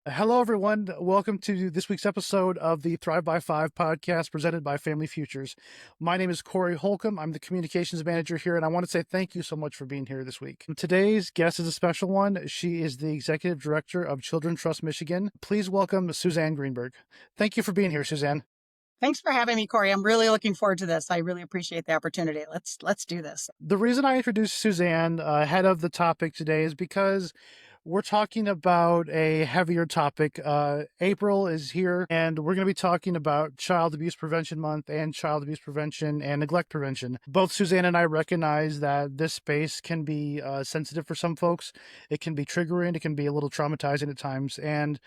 Hello, everyone. Welcome to this week's episode of the Thrive by Five podcast presented by Family Futures. My name is Corey Holcomb. I'm the communications manager here, and I want to say thank you so much for being here this week. Today's guest is a special one. She is the executive director of Children's Trust Michigan. Please welcome Suzanne Greenberg. Thank you for being here, Suzanne. Thanks for having me, Corey. I'm really looking forward to this. I really appreciate the opportunity. Let's do this. The reason I introduced Suzanne ahead of the topic today is because we're talking about a heavier topic. April is here, and we're going to be talking about Child Abuse Prevention Month and child abuse prevention and neglect prevention. Both Suzanne and I recognize that this space can be sensitive for some folks. It can be triggering. It can be a little traumatizing at times. And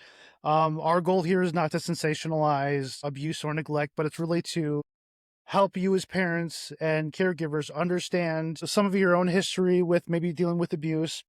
our goal here is not to sensationalize abuse or neglect, but it's really to help you as parents and caregivers understand some of your own history with maybe dealing with abuse.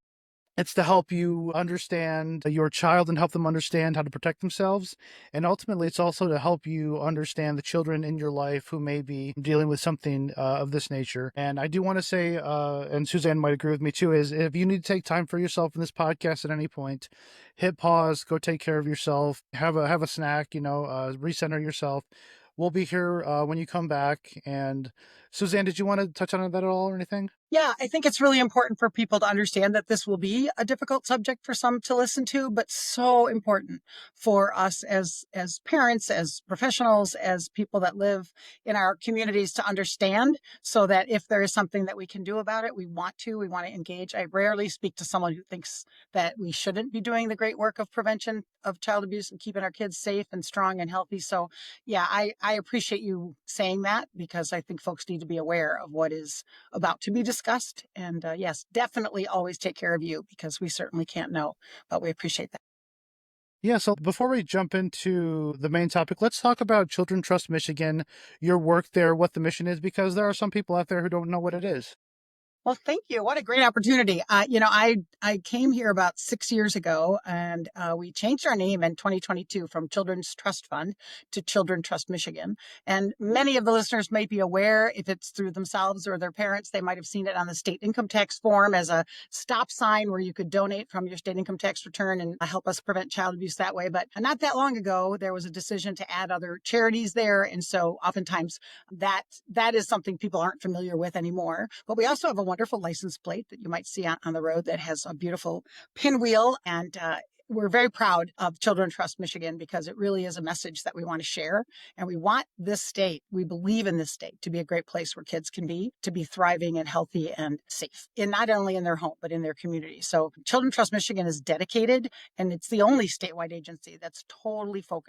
It's to help you understand your child and help them understand how to protect themselves. And ultimately, it's also to help you understand the children in your life who may be dealing with something of this nature. And I do want to say, and Suzanne might agree with me too, is if you need to take time for yourself in this podcast at any point, hit pause, go take care of yourself, have a snack, recenter yourself. We'll be here when you come back. And Suzanne, did you want to touch on that at all or anything? Yeah, I think it's really important for people to understand that this will be a difficult subject for some to listen to, but so important for us as parents, as professionals, as people that live in our communities to understand, so that if there is something that we can do about it, we want to engage. I rarely speak to someone who thinks that we shouldn't be doing the great work of prevention of child abuse and keeping our kids safe and strong and healthy. So yeah, I appreciate you saying that, because I think folks need to be aware of what is about to be discussed. And yes, definitely always take care of you, because we certainly can't know, but we appreciate that. Yeah, so before we jump into the main topic, let's talk about Children Trust Michigan, your work there, what the mission is, because there are some people out there who don't know what it is. Well, thank you. What a great opportunity. I came here about 6 years ago, and we changed our name in 2022 from Children's Trust Fund to Children Trust Michigan. And many of the listeners might be aware, if it's through themselves or their parents, they might have seen it on the state income tax form as a stop sign where you could donate from your state income tax return and help us prevent child abuse that way. But not that long ago, there was a decision to add other charities there. And so oftentimes that is something people aren't familiar with anymore. But we also have a wonderful license plate that you might see on the road that has a beautiful pinwheel. And we're very proud of Children Trust Michigan, because it really is a message that we want to share. And we want this state, we believe in this state, to be a great place where kids can be, to be thriving and healthy and safe, and not only in their home, but in their community. So Children Trust Michigan is dedicated, and it's the only statewide agency that's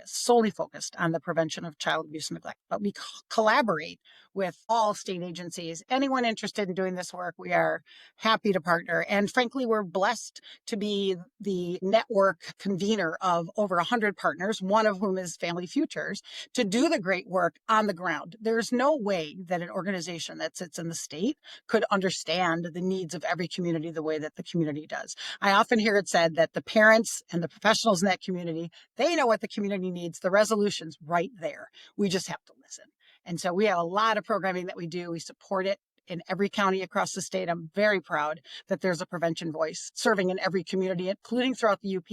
solely focused on the prevention of child abuse and neglect. But we collaborate with all state agencies. Anyone interested in doing this work, we are happy to partner. And frankly, we're blessed to be the network convener of over 100 partners, one of whom is Family Futures, to do the great work on the ground. There's no way that an organization that sits in the state could understand the needs of every community the way that the community does. I often hear it said that the parents and the professionals in that community, they know what the community needs. The resolution's right there. We just have to listen. And so we have a lot of programming that we do. We support it in every county across the state. I'm very proud that there's a prevention voice serving in every community, including throughout the UP.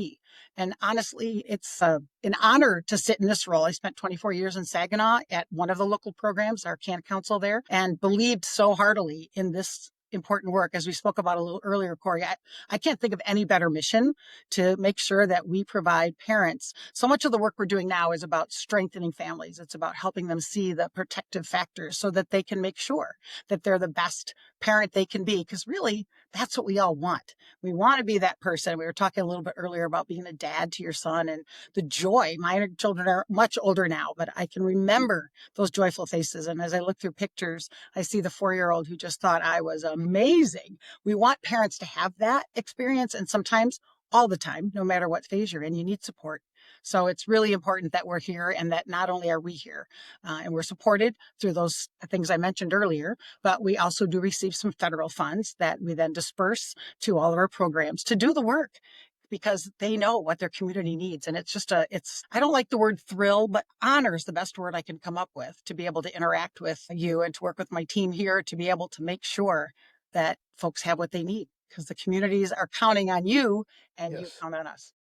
And honestly, it's an honor to sit in this role. I spent 24 years in Saginaw at one of the local programs, our CAN council there, and believed so heartily in this important work. As we spoke about a little earlier, Corey, I can't think of any better mission to make sure that we provide parents. So much of the work we're doing now is about strengthening families. It's about helping them see the protective factors so that they can make sure that they're the best parent they can be. Because really, that's what we all want. We want to be that person. We were talking a little bit earlier about being a dad to your son and the joy. My children are much older now, but I can remember those joyful faces. And as I look through pictures, I see the 4-year-old who just thought I was amazing. We want parents to have that experience. And sometimes, all the time, no matter what phase you're in, you need support. So it's really important that we're here, and that not only are we here and we're supported through those things I mentioned earlier, but we also do receive some federal funds that we then disperse to all of our programs to do the work, because they know what their community needs. And it's just I don't like the word thrill, but honor is the best word I can come up with, to be able to interact with you and to work with my team here to be able to make sure that folks have what they need, because the communities are counting on you and you Yes. count on us.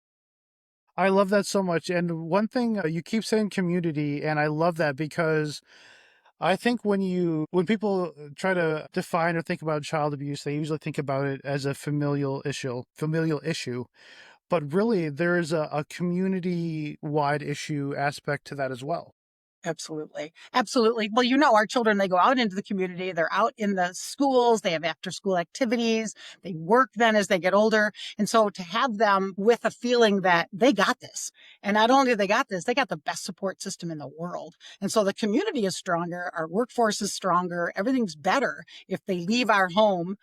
I love that so much. And one thing you keep saying community, and I love that because I think when people try to define or think about child abuse, they usually think about it as a familial issue. But really, there is a community wide issue aspect to that as well. Absolutely. Absolutely. Well, you know, our children, they go out into the community, they're out in the schools, they have after school activities, they work then as they get older. And so to have them with a feeling that they got this, and not only they got this, they got the best support system in the world. And so the community is stronger, our workforce is stronger, everything's better if they leave our home,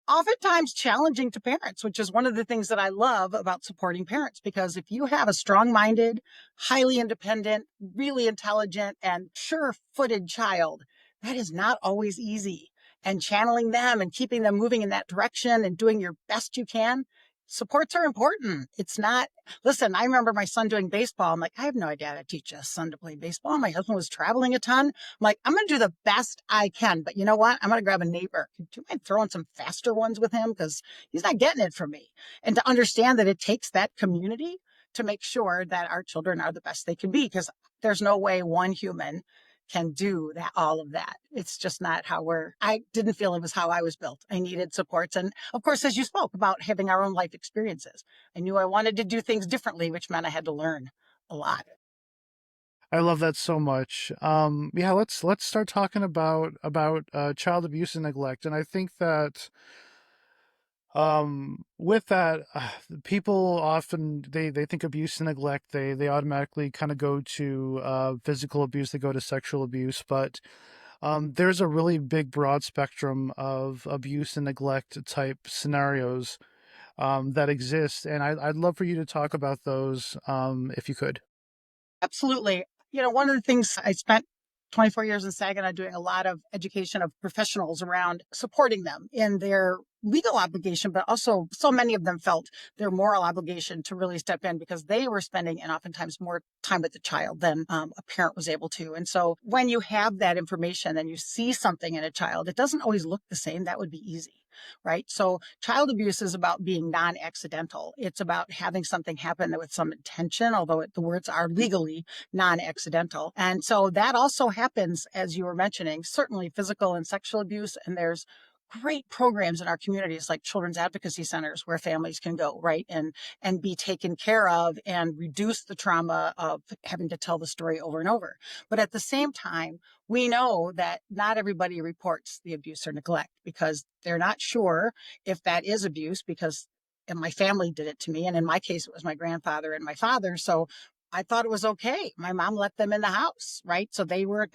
oftentimes challenging to parents, which is one of the things that I love about supporting parents. Because if you have a strong minded, highly independent, really intelligent, and sure footed child, that is not always easy. And channeling them and keeping them moving in that direction and doing your best you can. Supports are important. It's not, listen, I remember my son doing baseball. I'm like, I have no idea how to teach a son to play baseball. My husband was traveling a ton. I'm like, I'm going to do the best I can. But you know what? I'm going to grab a neighbor. Do you mind throwing some faster ones with him? Because he's not getting it from me. And to understand that it takes that community to make sure that our children are the best they can be. Because there's no way one human can do that, all of that. It's just not how I didn't feel it was how I was built. I needed supports. And of course, as you spoke about having our own life experiences, I knew I wanted to do things differently, which meant I had to learn a lot. I love that so much. Yeah, let's start talking about child abuse and neglect. And I think that with that, people often they think abuse and neglect. They automatically kind of go to physical abuse. They go to sexual abuse, but there's a really big, broad spectrum of abuse and neglect type scenarios that exist, and I'd love for you to talk about those if you could. Absolutely. You know, one of the things I spent 24 years in Saginaw doing a lot of education of professionals around supporting them in their legal obligation, but also so many of them felt their moral obligation to really step in because they were spending and oftentimes more time with the child than a parent was able to. And so when you have that information and you see something in a child, it doesn't always look the same. That would be easy. Right. So child abuse is about being non accidental. It's about having something happen with some intention, although the words are legally non accidental. And so that also happens, as you were mentioning, certainly physical and sexual abuse. And there's great programs in our communities like children's advocacy centers where families can go, right, and be taken care of and reduce the trauma of having to tell the story over and over. But at the same time, we know that not everybody reports the abuse or neglect because they're not sure if that is abuse, because and my family did it to me, and in my case it was my grandfather and my father. So I thought it was okay. My mom let them in the house, right? So they were,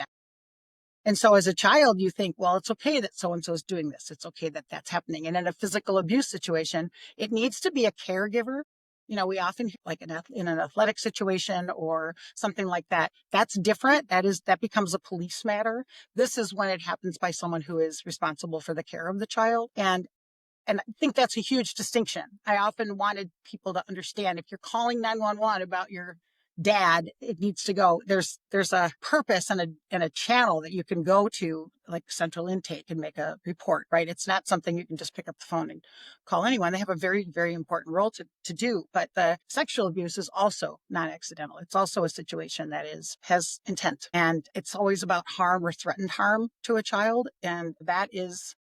and so as a child, you think, well, it's okay that so and so is doing this. It's okay that that's happening. And in a physical abuse situation, it needs to be a caregiver. You know, we often like in an athletic situation or something like that. That's different. That becomes a police matter. This is when it happens by someone who is responsible for the care of the child. And I think that's a huge distinction. I often wanted people to understand if you're calling 911 about your dad, it needs to go. There's a purpose and a channel that you can go to, like central intake, and make a report, right? It's not something you can just pick up the phone and call anyone. They have a very, very important role to do. But the sexual abuse is also non-accidental. It's also a situation that has intent. And it's always about harm or threatened harm to a child. And that is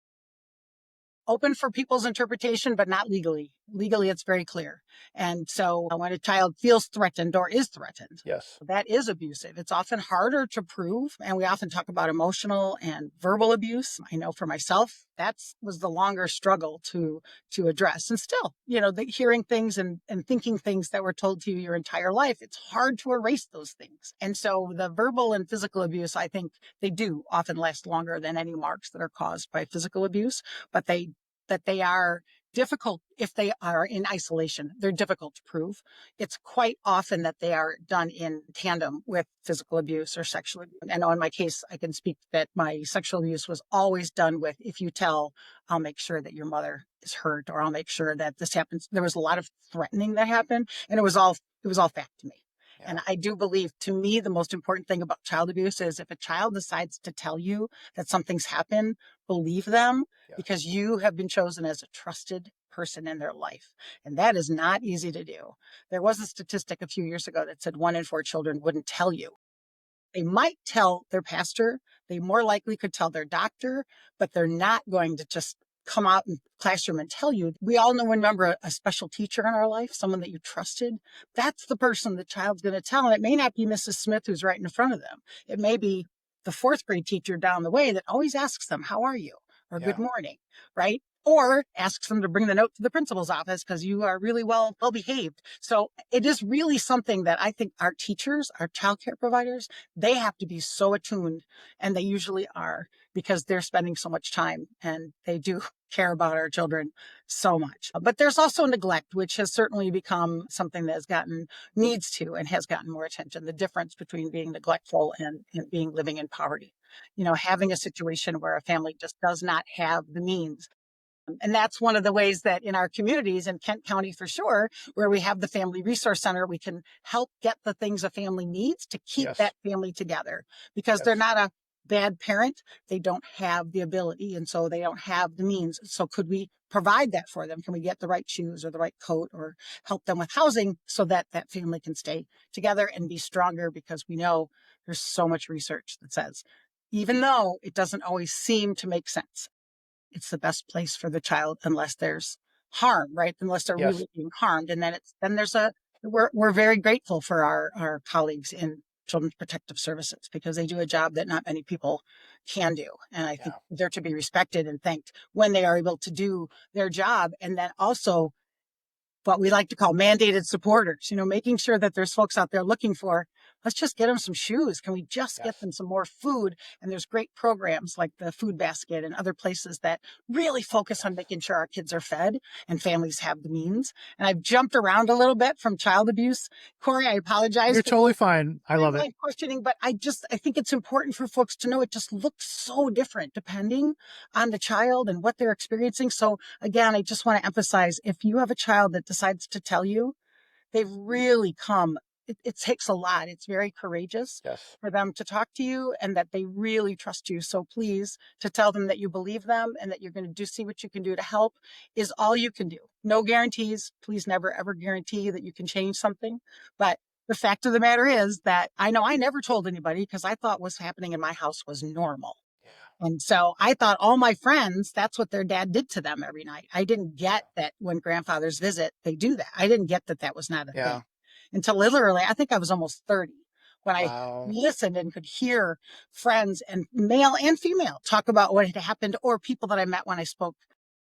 open for people's interpretation, but not legally. Legally, it's very clear. And so when a child feels threatened or is threatened, Yes. that is abusive. It's often harder to prove. And we often talk about emotional and verbal abuse. I know for myself, that was the longer struggle to address. And still, you know, hearing things and thinking things that were told to you your entire life, it's hard to erase those things. And so the verbal and physical abuse, I think they do often last longer than any marks that are caused by physical abuse, but they are difficult if they are in isolation. They're difficult to prove. It's quite often that they are done in tandem with physical abuse or sexual abuse. I know in my case, I can speak that my sexual abuse was always done with, if you tell, I'll make sure that your mother is hurt, or I'll make sure that this happens. There was a lot of threatening that happened, and it was all fact to me. Yeah. And I do believe, to me, the most important thing about child abuse is if a child decides to tell you that something's happened, believe them, Yes. because you have been chosen as a trusted person in their life. And that is not easy to do. There was a statistic a few years ago that said 1 in 4 children wouldn't tell you. They might tell their pastor, they more likely could tell their doctor, but they're not going to just come out in the classroom and tell you. We all know and remember a special teacher in our life, someone that you trusted. That's the person the child's going to tell. And it may not be Mrs. Smith who's right in front of them. It may be the fourth grade teacher down the way that always asks them, how are you? Or good Yeah. morning, right? Or asks them to bring the note to the principal's office because you are really well behaved. So it is really something that I think our teachers, our childcare providers, they have to be so attuned, and they usually are, because they're spending so much time and they do care about our children so much. But there's also neglect, which has certainly become something that needs to and has gotten more attention. The difference between being neglectful and being living in poverty. Having a situation where a family just does not have the means. And that's one of the ways that in our communities in Kent County, for sure, where we have the Family Resource Center, we can help get the things a family needs to keep Yes. that family together, because they're Yes. not a bad parent. They don't have the ability, and so they don't have the means. So could we provide that for them? Can we get the right shoes or the right coat, or help them with housing so that that family can stay together and be stronger? Because we know there's so much research that says, even though it doesn't always seem to make sense, it's the best place for the child unless there's harm, right? Unless they're Yes. really being harmed. And then there's we're very grateful for our colleagues in Children's Protective Services, because they do a job that not many people can do. And I think Yeah. they're to be respected and thanked when they are able to do their job. And then also what we like to call mandated supporters, making sure that there's folks out there looking for, let's just get them some shoes. Can we just get Yes. them some more food? And there's great programs like the Food Basket and other places that really focus on making sure our kids are fed and families have the means. And I've jumped around a little bit from child abuse. Corey, I apologize You're for totally fine. I love it. timeline questioning, but I think it's important for folks to know it just looks so different depending on the child and what they're experiencing. So again, I just want to emphasize, if you have a child that decides to tell you, they've really come. It takes a lot. It's very courageous Yes. for them to talk to you, and that they really trust you. So please, to tell them that you believe them and that you're going to see what you can do to help is all you can do. No guarantees. Please never, ever guarantee that you can change something. But the fact of the matter is that I know I never told anybody, because I thought what's happening in my house was normal. Yeah. And so I thought all my friends, that's what their dad did to them every night. I didn't get that when grandfathers visit, they do that. I didn't get that that was not a thing Yeah. until literally, I think I was almost 30 when I Wow. listened and could hear friends, and male and female, talk about what had happened, or people that I met when I spoke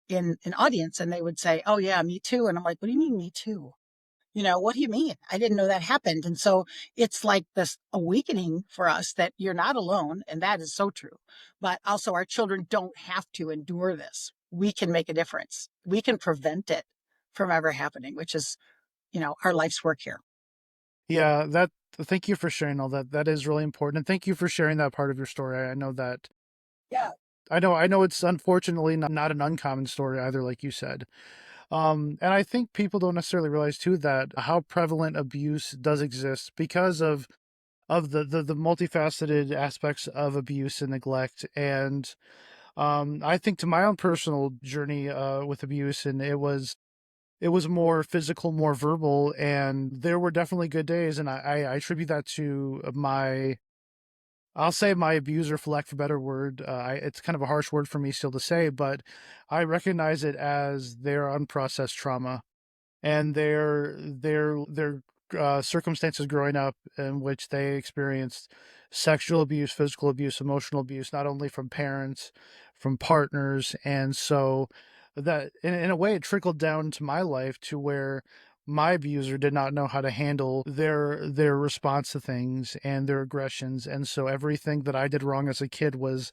in an audience, and they would say, oh yeah, me too. And I'm like, what do you mean me too? What do you mean? I didn't know that happened. And so it's like this awakening for us that you're not alone. And that is so true. But also, our children don't have to endure this. We can make a difference. We can prevent it from ever happening, which is, our life's work here. Yeah. Thank you for sharing all that. That is really important. And thank you for sharing that part of your story. I know that. Yeah. I know it's unfortunately not an uncommon story either, like you said. And I think people don't necessarily realize too that how prevalent abuse does exist because of the multifaceted aspects of abuse and neglect. And I think to my own personal journey with abuse, and it was more physical, more verbal, and there were definitely good days, and I attribute that to I'll say my abuser, for lack of a better word. It's kind of a harsh word for me still to say, but I recognize it as their unprocessed trauma and their circumstances growing up in which they experienced sexual abuse, physical abuse, emotional abuse, not only from parents, from partners, and so that in a way it trickled down to my life to where my abuser did not know how to handle their response to things and their aggressions, and so everything that I did wrong as a kid was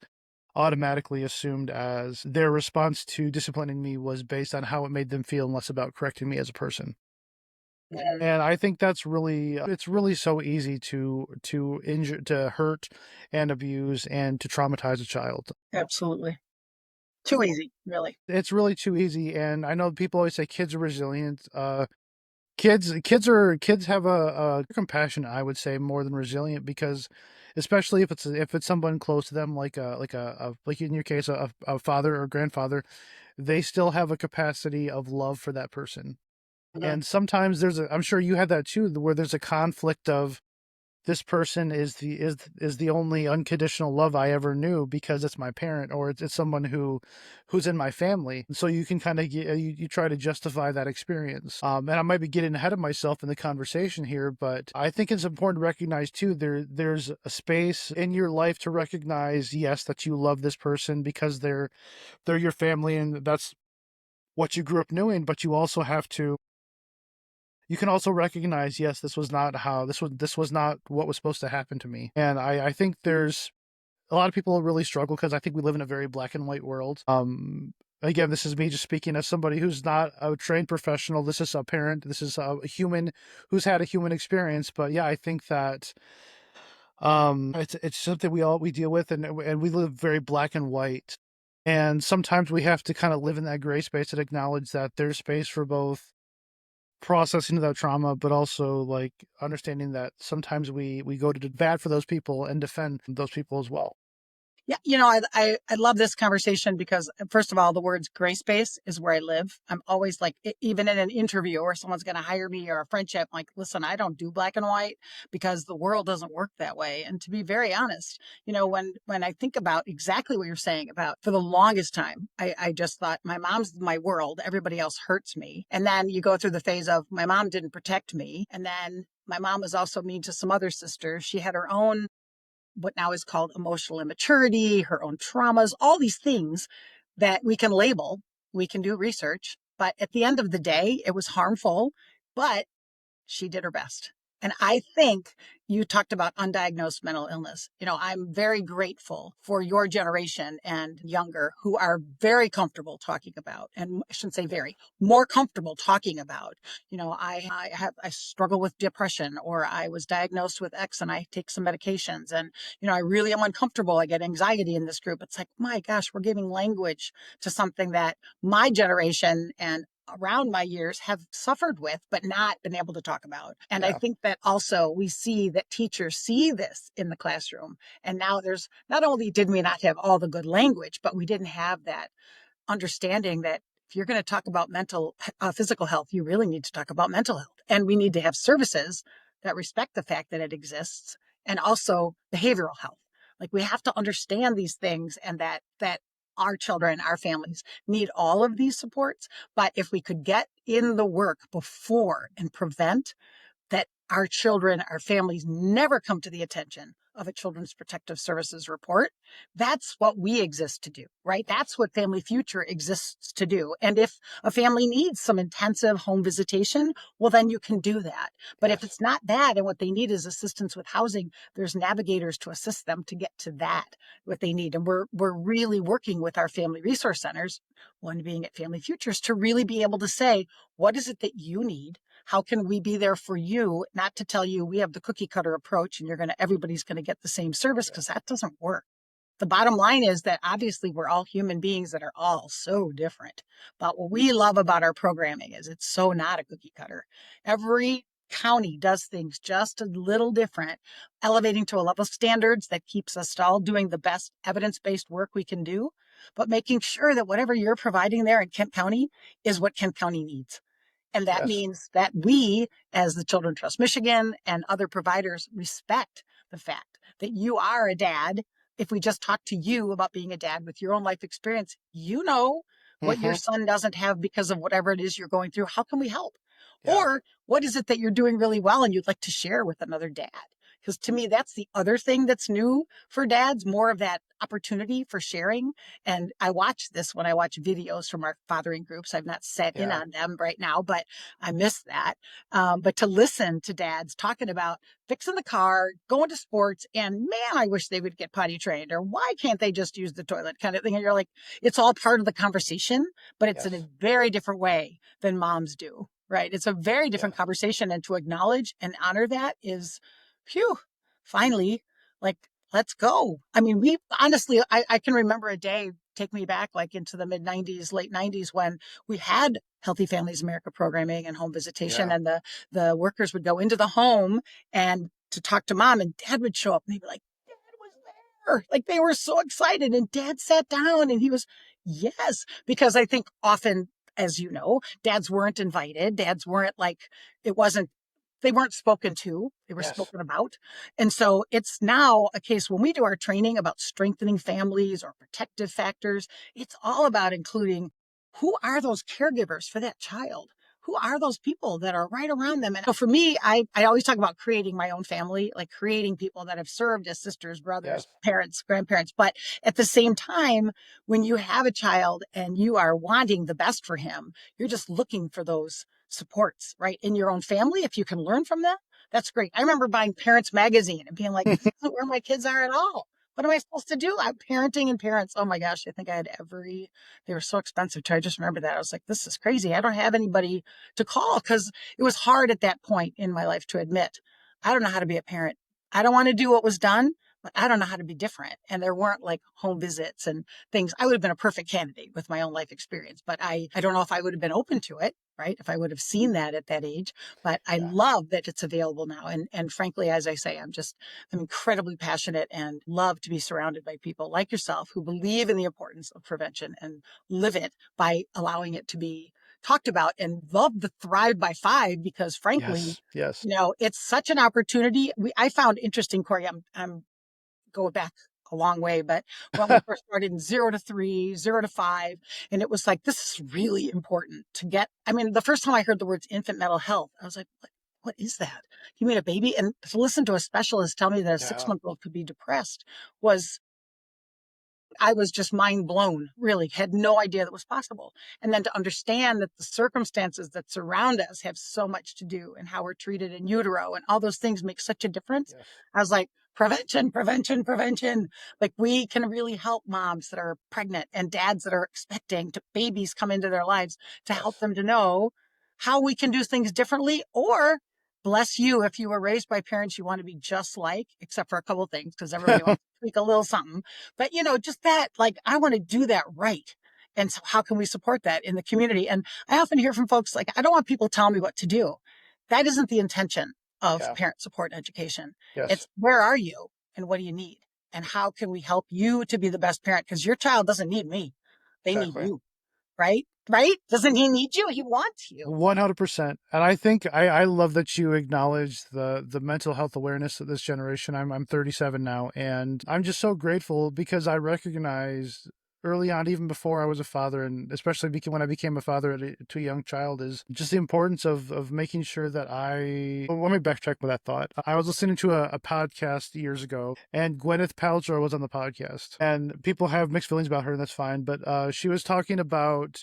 automatically assumed as their response to disciplining me was based on how it made them feel and less about correcting me as a person. Mhm. And I think that's really it's really so easy to injure, to hurt and abuse and to traumatize a child. Absolutely. Too easy, really. It's really too easy, and I know people always say kids are resilient. Kids have a compassion, I would say, more than resilient, because especially if it's someone close to them, like like in your case, a father or grandfather, they still have a capacity of love for that person. Mhm. And sometimes I'm sure you had that too, where there's a conflict of this person is the only unconditional love I ever knew because it's my parent, or it's someone who's in my family. So you can kind of you try to justify that experience. And I might be getting ahead of myself in the conversation here, but I think it's important to recognize too there's a space in your life to recognize, yes, that you love this person because they're your family and that's what you grew up knowing, but you also have to you can also recognize, yes, this was not what was supposed to happen to me. And I think there's a lot of people really struggle because I think we live in a very black and white world. Again, this is me just speaking as somebody who's not a trained professional. This is a parent. This is a human who's had a human experience. But yeah, I think that it's something we deal with, and we live very black and white. And sometimes we have to kind of live in that gray space and acknowledge that there's space for both processing that trauma, but also like understanding that sometimes we go to bat for those people and defend those people as well. Yeah, I love this conversation because first of all, the words gray space is where I live. I'm always like, even in an interview or someone's going to hire me or a friendship, I'm like, listen, I don't do black and white because the world doesn't work that way. And to be very honest, when I think about exactly what you're saying about for the longest time, I just thought my mom's my world, everybody else hurts me. And then you go through the phase of my mom didn't protect me, and then my mom was also mean to some other sisters. She had her own what now is called emotional immaturity, her own traumas, all these things that we can label, we can do research. But at the end of the day, it was harmful, but she did her best. And I think you talked about undiagnosed mental illness. I'm very grateful for your generation and younger who are very comfortable talking about, and I shouldn't say very, more comfortable talking about, I struggle with depression, or I was diagnosed with X and I take some medications. And, I really am uncomfortable. I get anxiety in this group. It's like, my gosh, we're giving language to something that my generation and around my years have suffered with, but not been able to talk about. And I Yeah. think that also we see that teachers see this in the classroom. And now there's not only did we not have all the good language, but we didn't have that understanding that if you're going to talk about physical health, you really need to talk about mental health. And we need to have services that respect the fact that it exists, and also behavioral health. Like we have to understand these things, and that our children, our families need all of these supports. But if we could get in the work before and prevent that our children, our families never come to the attention of a Children's Protective Services report. That's what we exist to do, right? That's what Family Future exists to do. And if a family needs some intensive home visitation, well, then you can do that. But if Yes. it's not that and what they need is assistance with housing, there's navigators to assist them to get to that, what they need. And we're really working with our family resource centers, one being at Family Futures, to really be able to say, what is it that you need? How can we be there for you? Not to tell you we have the cookie cutter approach and everybody's going to get the same service, Yeah. because that doesn't work. The bottom line is that obviously we're all human beings that are all so different. But what we love about our programming is it's so not a cookie cutter. Every county does things just a little different, elevating to a level of standards that keeps us all doing the best evidence-based work we can do, but making sure that whatever you're providing there in Kent County is what Kent County needs. And that Yes. means that we, as the Children Trust Michigan and other providers, respect the fact that you are a dad. If we just talk to you about being a dad with your own life experience, you know what your Hmm. son doesn't have because of whatever it is you're going through. How can we help? Yeah. Or what is it that you're doing really well and you'd like to share with another dad? Because to me, that's the other thing that's new for dads, more of that opportunity for sharing. And I watch this when I watch videos from our fathering groups. I've not sat in Yeah. on them right now, but I miss that. But to listen to dads talking about fixing the car, going to sports, and man, I wish they would get potty trained, or why can't they just use the toilet kind of thing. And you're like, it's all part of the conversation, but it's in a Yes. very different way than moms do, right? It's a very Yeah. different conversation. And to acknowledge and honor that is, phew, finally, like, let's go. I mean, we honestly, I can remember a day, take me back like into the mid 90s, late 90s, when we had Healthy Families America programming and home visitation, Yeah. and the workers would go into the home and to talk to mom, and dad would show up and he'd be like, dad was there. Like they were so excited, and dad sat down and he was Yes, because I think often, as you know, dads weren't invited. Dads weren't like, it wasn't, they weren't spoken to, they were Yes. spoken about. And so it's now a case when we do our training about strengthening families or protective factors, it's all about including who are those caregivers for that child? Who are those people that are right around them? And so for me, I always talk about creating my own family, like creating people that have served as sisters, Yes. brothers, parents, grandparents. But at the same time, when you have a child and you are wanting the best for him, you're just looking for those supports, right? In your own family, if you can learn from them, that's great. I remember buying Parents Magazine and being like, this isn't where my kids are at all. What am I supposed to do? I'm parenting and parents. Oh my gosh, I think I had they were so expensive too. I just remember that. I was like, this is crazy. I don't have anybody to call because it was hard at that point in my life to admit, I don't know how to be a parent. I don't want to do what was done, but I don't know how to be different. And there weren't like home visits and things. I would have been a perfect candidate with my own life experience, but I don't know if I would have been open to it, right? If I would have seen that at that age. But I Yeah. love that it's available now. And frankly, as I say, I'm incredibly passionate and love to be surrounded by people like yourself who believe in the importance of prevention and live it by allowing it to be talked about, and love the Thrive by Five because frankly, Yes. Yes. it's such an opportunity. I found interesting, Corey. I'm going back a long way, but when we first started in 0 to 3, 0 to 5, and it was like, this is really important to get. I mean, the first time I heard the words infant mental health, I was like, what is that? You mean a baby? And to listen to a specialist tell me that a six Yeah. month old could be depressed was I was just mind blown, really, had no idea that was possible. And then to understand that the circumstances that surround us have so much to do and how we're treated in utero and all those things make such a difference. Yes. I was like, prevention, prevention, prevention. Like we can really help moms that are pregnant and dads that are expecting to babies come into their lives to help Yes. them to know how we can do things differently, or bless you if you were raised by parents you want to be just like, except for a couple of things, because everybody wants to tweak a little something. But just that, like, I want to do that right. And so how can we support that in the community? And I often hear from folks like, I don't want people telling me what to do. That isn't the intention of Yeah. parent support education. Yes. It's where are you and what do you need? And how can we help you to be the best parent? Because your child doesn't need me. They need Exactly. you, right? Right? Doesn't he need you? He wants you. 100%. And I think I love that you acknowledge the mental health awareness of this generation. I'm 37 now, and I'm just so grateful because I recognize early on, even before I was a father, and especially when I became a father to a young child, is just the importance of making sure that let me backtrack with that thought. I was listening to a podcast years ago, and Gwyneth Paltrow was on the podcast, and people have mixed feelings about her, and that's fine. But she was talking about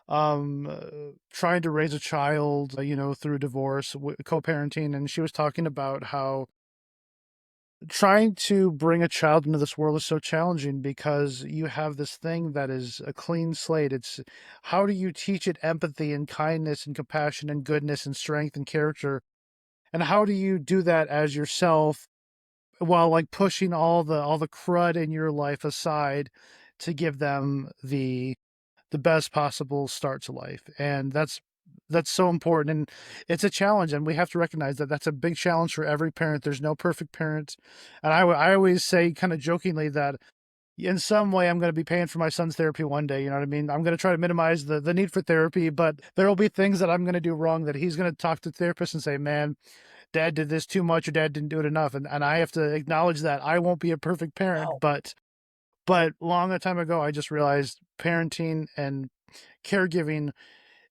trying to raise a child, through divorce, co-parenting, and she was talking about how trying to bring a child into this world is so challenging because you have this thing that is a clean slate. It's how do you teach it empathy and kindness and compassion and goodness and strength and character, and how do you do that as yourself while like pushing all the crud in your life aside to give them the best possible start to life. And that's so important, and it's a challenge, and we have to recognize that that's a big challenge for every parent. There's no perfect parent, and I always say kind of jokingly that in some way I'm going to be paying for my son's therapy one day. You know what I mean? I'm going to try to minimize the need for therapy, but there will be things that I'm going to do wrong that he's going to talk to the therapist and say, man, dad did this too much or dad didn't do it enough, and I have to acknowledge that I won't be a perfect parent, No. but long a time ago I just realized parenting and caregiving,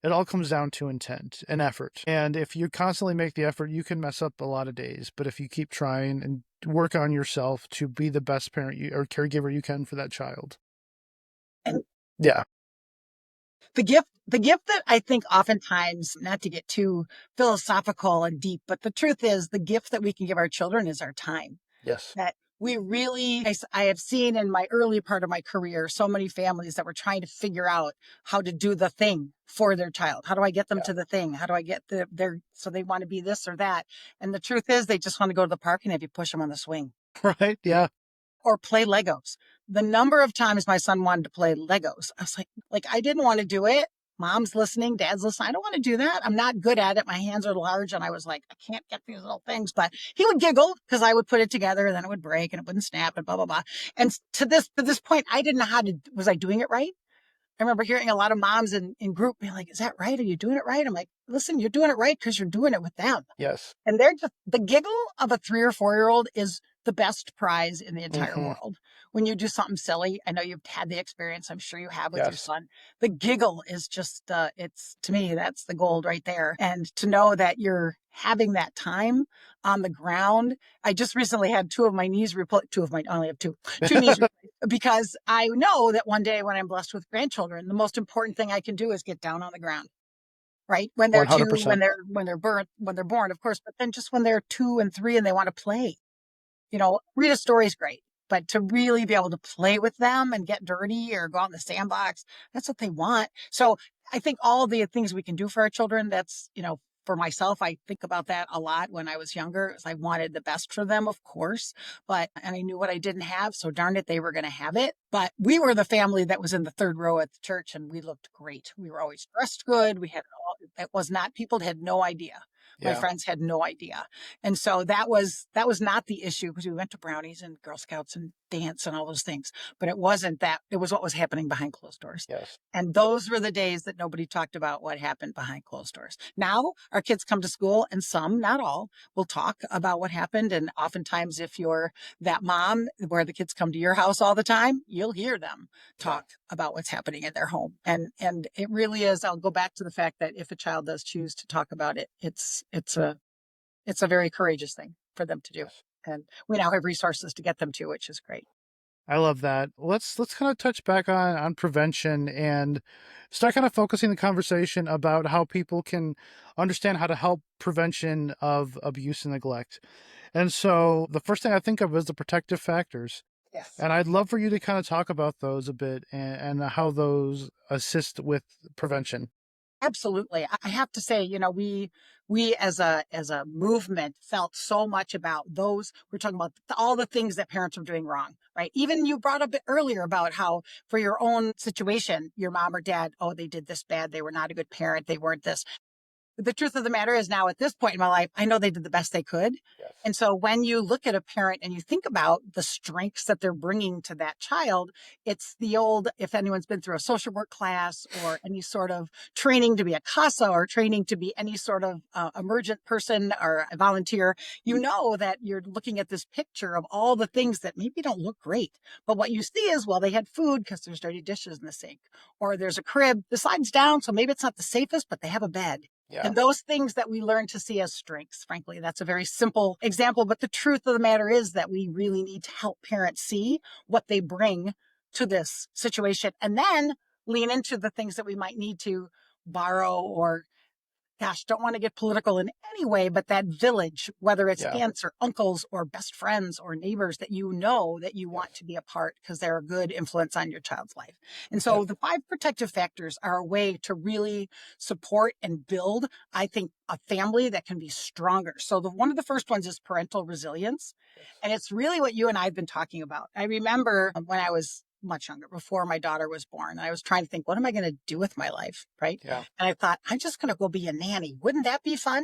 it all comes down to intent and effort. And if you constantly make the effort, you can mess up a lot of days. But if you keep trying and work on yourself to be the best parent or caregiver you can for that child. And Yeah. the gift that I think oftentimes, not to get too philosophical and deep, but the truth is the gift that we can give our children is our time. Yes. That we really, I have seen in my early part of my career, so many families that were trying to figure out how to do the thing for their child. How do I get them Yeah. to the thing? How do I get so they want to be this or that? And the truth is they just want to go to the park and have you push them on the swing Right. Yeah. or play Legos. The number of times my son wanted to play Legos, I was like, I didn't want to do it. Mom's listening, dad's listening. I don't want to do that. I'm not good at it. My hands are large. And I was like, I can't get these little things. But he would giggle because I would put it together and then it would break and it wouldn't snap and blah, blah, blah. And to this point, I didn't know was I doing it right? I remember hearing a lot of moms in group being like, is that right? Are you doing it right? I'm like, listen, you're doing it right because you're doing it with them. Yes. And they're just, the giggle of a 3 or 4 year old is the best prize in the entire Hmm. world. When you do something silly, I know you've had the experience, I'm sure you have with your Yes. son. The giggle is just, it's to me, that's the gold right there. And to know that you're having that time on the ground. I just recently had two of my knees replaced, two of my, I only have two knees replaced, because I know that one day when I'm blessed with grandchildren, the most important thing I can do is get down on the ground, right? When they're two, 100%. when they're born, of course, but then just when they're 2 and 3 and they want to play, read a story is great, but to really be able to play with them and get dirty or go out in the sandbox, that's what they want. So I think all the things we can do for our children, that's, for myself, I think about that a lot when I was younger, because I wanted the best for them, of course, and I knew what I didn't have. So darn it, they were going to have it. But we were the family that was in the third row at the church and we looked great. We were always dressed good. We had all, it was not, people had no idea. My Yeah. friends had no idea. And so that was not the issue, because we went to brownies and Girl Scouts and dance and all those things. But it wasn't that. It was what was happening behind closed doors. Yes. And those were the days that nobody talked about what happened behind closed doors. Now our kids come to school and some, not all, will talk about what happened. And oftentimes if you're that mom where the kids come to your house all the time, you'll hear them Yeah. talk about what's happening in their home. And it really is, I'll go back to the fact that if a child does choose to talk about it, it's a very courageous thing for them to do. Yes. And we now have resources to get them to, which is great. I love that. Let's kind of touch back on prevention and start kind of focusing the conversation about how people can understand how to help prevention of abuse and neglect. And so the first thing I think of is the protective factors. Yes. And I'd love for you to kind of talk about those a bit and how those assist with prevention. Absolutely. I have to say, we as a movement felt so much about those. We're talking about all the things that parents are doing wrong, right? Even you brought up earlier about how for your own situation, your mom or dad, oh, they did this bad. They were not a good parent. They weren't this. The truth of the matter is, now at this point in my life, I know they did the best they could. Yes. And so when you look at a parent and you think about the strengths that they're bringing to that child, it's the old, if anyone's been through a social work class or any sort of training to be a CASA or training to be any sort of emergent person or a volunteer, you know that you're looking at this picture of all the things that maybe don't look great. But what you see is, well, they had food because there's dirty dishes in the sink, or there's a crib, the side's down. So maybe it's not the safest, but they have a bed. Yeah. And those things that we learn to see as strengths, frankly, that's a very simple example. But the truth of the matter is that we really need to help parents see what they bring to this situation and then lean into the things that we might need to borrow or, gosh, don't want to get political in any way, but that village, whether it's Yeah. aunts or uncles or best friends or neighbors that you know that you want Yes. to be a part because they're a good influence on your child's life. And Yep. so the 5 protective factors are a way to really support and build, I think, a family that can be stronger. So one of the first ones is parental resilience. Yes. And it's really what you and I have been talking about. I remember when I was much younger, before my daughter was born. I was trying to think, what am I going to do with my life? Right. Yeah. And I thought, I'm just going to go be a nanny. Wouldn't that be fun?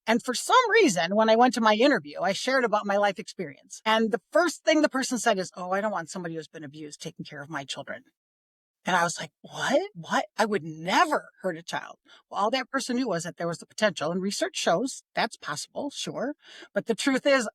And for some reason, when I went to my interview, I shared about my life experience. And the first thing the person said is, oh, I don't want somebody who's been abused taking care of my children. And I was like, what? What? I would never hurt a child. Well, all that person knew was that there was the potential, and research shows that's possible, sure. But the truth is,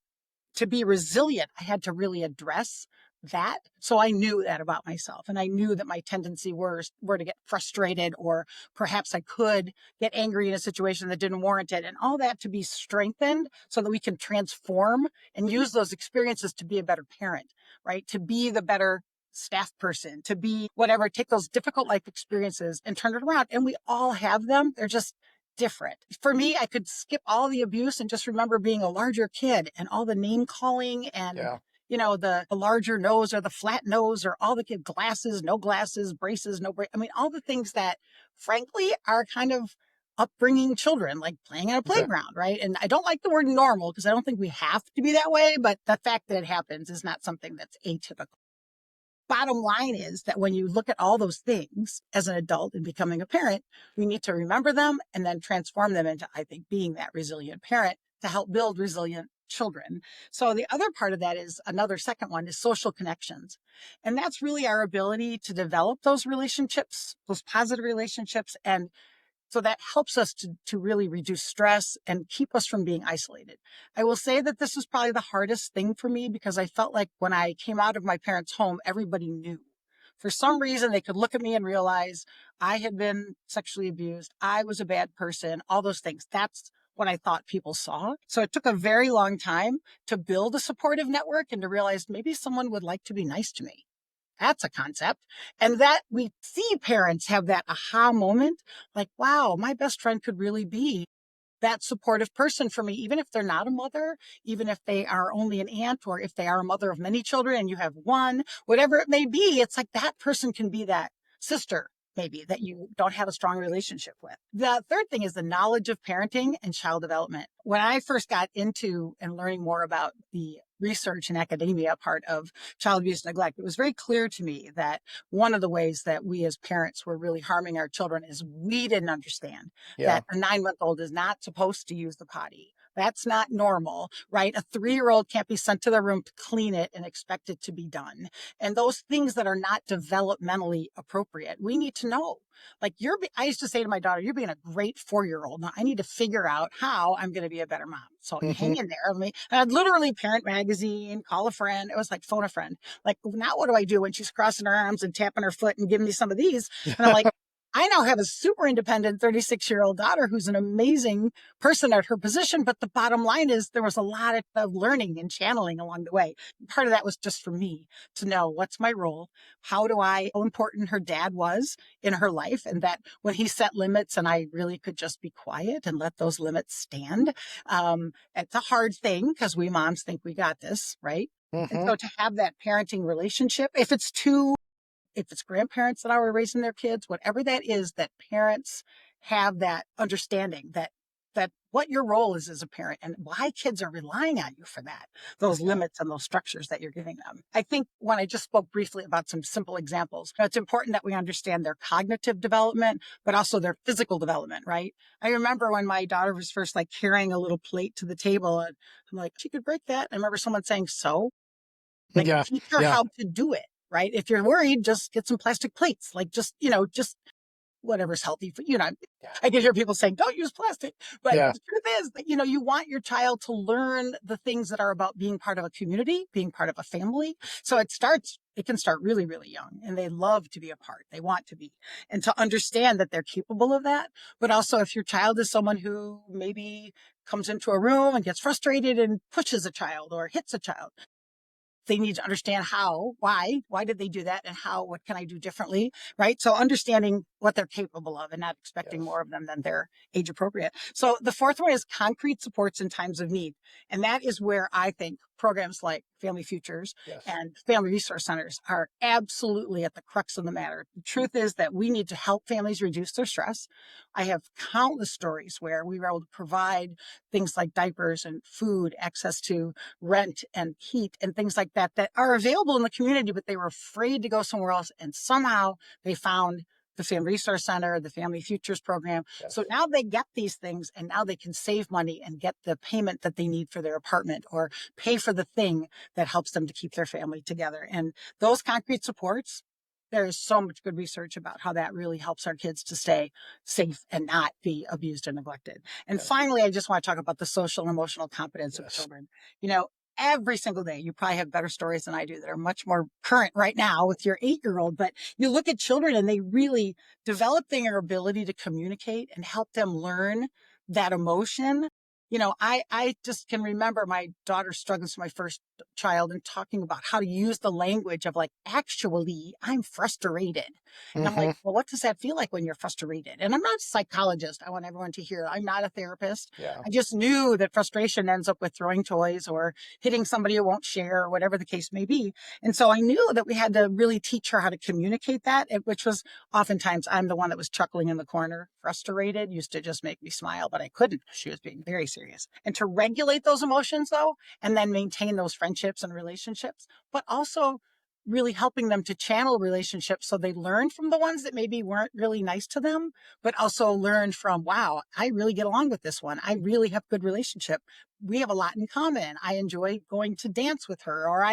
to be resilient, I had to really address that. So I knew that about myself. And I knew that my tendency were to get frustrated, or perhaps I could get angry in a situation that didn't warrant it, and all that to be strengthened so that we can transform and use those experiences to be a better parent, right? To be the better staff person, to be whatever, take those difficult life experiences and turn it around. And we all have them. They're just different. For me, I could skip all the abuse and just remember being a larger kid and all the name calling and, Yeah. the larger nose or the flat nose or all the kid glasses, no glasses, braces, no braces. I mean, all the things that frankly are kind of upbringing children, like playing on a Exactly. playground, right? And I don't like the word normal because I don't think we have to be that way, but the fact that it happens is not something that's atypical. Bottom line is that when you look at all those things as an adult and becoming a parent, we need to remember them and then transform them into, I think, being that resilient parent to help build resilient children. So the other part of that is another second one is social connections. And that's really our ability to develop those relationships, those positive relationships. And so that helps us to really reduce stress and keep us from being isolated. I will say that this was probably the hardest thing for me because I felt like when I came out of my parents' home, everybody knew. For some reason, they could look at me and realize I had been sexually abused. I was a bad person, all those things. That's what I thought people saw. So it took a very long time to build a supportive network and to realize maybe someone would like to be nice to me. That's a concept. And that we see parents have that aha moment, like, wow, my best friend could really be that supportive person for me, even if they're not a mother, even if they are only an aunt, or if they are a mother of many children and you have one, whatever it may be, it's like that person can be that sister, maybe that you don't have a strong relationship with. The third thing is the knowledge of parenting and child development. When I first got into and learning more about the research and academia part of child abuse and neglect, it was very clear to me that one of the ways that we as parents were really harming our children is we didn't understand Yeah. that a 9-month-old is not supposed to use the potty. That's not normal, right? A 3-year-old can't be sent to their room to clean it and expect it to be done. And those things that are not developmentally appropriate, we need to know. Like I used to say to my daughter, you're being a great 4-year-old. Now I need to figure out how I'm going to be a better mom. So you hang Hmm. in there. And I'd literally parent magazine, call a friend. It was like phone a friend. Like now what do I do when she's crossing her arms and tapping her foot and giving me some of these? And I'm like, I now have a super independent 36-year-old daughter who's an amazing person at her position. But the bottom line is there was a lot of learning and channeling along the way. Part of that was just for me to know what's my role. How important her dad was in her life. And that when he set limits and I really could just be quiet and let those limits stand. It's a hard thing because we moms think we got this, right? And Hmm. so to have that parenting relationship, if it's grandparents that are raising their kids, whatever that is, that parents have that understanding that what your role is as a parent and why kids are relying on you for that, those Yeah. limits and those structures that you're giving them. I think when I just spoke briefly about some simple examples, it's important that we understand their cognitive development, but also their physical development, right? I remember when my daughter was first like carrying a little plate to the table and I'm like, she could break that. I remember someone saying, so like Yeah. teach her Yeah. how to do it, right? If you're worried, just get some plastic plates, like just whatever's healthy for, Yeah. I can hear people saying, don't use plastic. But Yeah. the truth is that, you want your child to learn the things that are about being part of a community, being part of a family. So it can start really, really young and they love to be a part. They want to be, and to understand that they're capable of that. But also if your child is someone who maybe comes into a room and gets frustrated and pushes a child or hits a child, they need to understand why did they do that and what can I do differently, right? So understanding what they're capable of and not expecting Yes. more of them than they're age appropriate. So the fourth one is concrete supports in times of need. And that is where I think programs like Family Futures Yes. and Family Resource Centers are absolutely at the crux of the matter. The truth is that we need to help families reduce their stress. I have countless stories where we were able to provide things like diapers and food, access to rent and heat and things like that that are available in the community, but they were afraid to go somewhere else. And somehow they found the Family Resource Center, the Family Futures program. So Yes. now they get these things and now they can save money and get the payment that they need for their apartment or pay for the thing that helps them to keep their family together. And those concrete supports, there is so much good research about how that really helps our kids to stay safe and not be abused and neglected. And Yes. finally, I just want to talk about the social and emotional competence of Yes. children. You know, every single day, you probably have better stories than I do that are much more current right now with your 8-year-old. But you look at children and they really develop their ability to communicate and help them learn that emotion. I just can remember my daughter struggling with my first child and talking about how to use the language of like, actually, I'm frustrated. And I'm like, Hmm. well, what does that feel like when you're frustrated? And I'm not a psychologist. I want everyone to hear I'm not a therapist. Yeah. I just knew that frustration ends up with throwing toys or hitting somebody who won't share or whatever the case may be. And so I knew that we had to really teach her how to communicate that, which was oftentimes I'm the one that was chuckling in the corner, frustrated, used to just make me smile, but I couldn't. She was being very serious. And to regulate those emotions though, and then maintain those friendships and relationships, but also really helping them to channel relationships so they learn from the ones that maybe weren't really nice to them, but also learn from, wow, I really get along with this one. I really have good relationship. we have a lot in common. I enjoy going to dance with her, or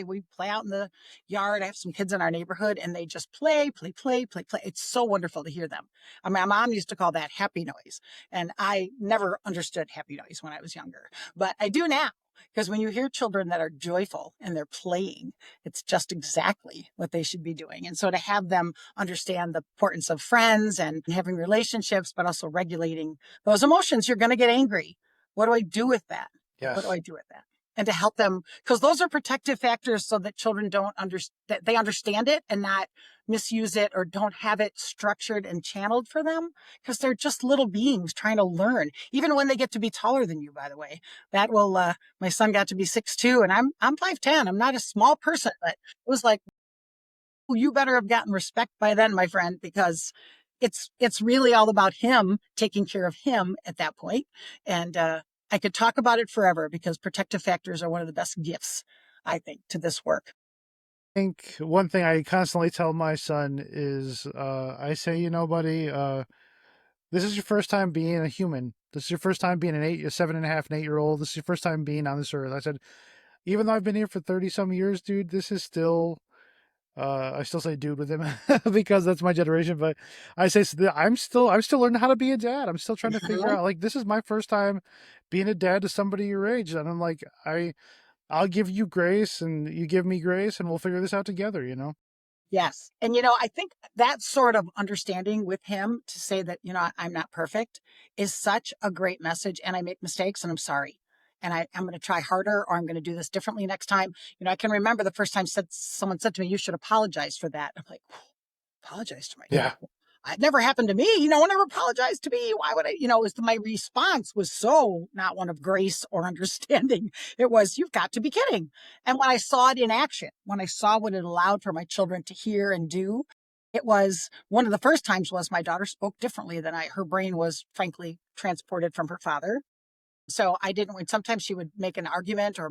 we play out in the yard. I have some kids in our neighborhood and they just play, play, play, play, play. It's so wonderful to hear them. My mom used to call that happy noise. And I never understood happy noise when I was younger, but I do now. Because when you hear children that are joyful and they're playing, it's just exactly what they should be doing. And so to have them understand the importance of friends and having relationships, but also regulating those emotions, you're going to get angry. What do I do with that? What do Yes. I do with that? And to help them, because those are protective factors so that children don't understand, that they understand it and not misuse it or don't have it structured and channeled for them, because they're just little beings trying to learn, even when they get to be taller than you, by the way. That will, my son got to be 6'2", and I'm 5'10". I'm not a small person, but it was like, you better have gotten respect by then, my friend, because it's really all about him, taking care of him at that point. And I could talk about it forever because protective factors are one of the best gifts, I think, to this work. I think one thing I constantly tell my son is, I say, buddy, this is your first time being a human. This is your first time being a 7.5, and 8 year old. This is your first time being on this earth. I said, even though I've been here for 30 some years, dude, this is still, I still say dude with him because that's my generation, but I say, I'm still learning how to be a dad. I'm still trying to figure Mhm. out, like, this is my first time being a dad to somebody your age. And I'm like, I'll give you grace and you give me grace and we'll figure this out together. Yes. And, I think that sort of understanding with him to say that, I'm not perfect is such a great message. And I make mistakes and I'm sorry. And I'm going to try harder, or I'm going to do this differently next time. I can remember the first time someone said to me, you should apologize for that. I'm like, apologize to my dad. Yeah. It never happened to me. No one ever apologized to me. Why would I? It was my response was so not one of grace or understanding. It was, you've got to be kidding. And when I saw it in action, when I saw what it allowed for my children to hear and do, it was one of the first times was my daughter spoke differently than her brain was frankly transported from her father. So I didn't, when sometimes she would make an argument or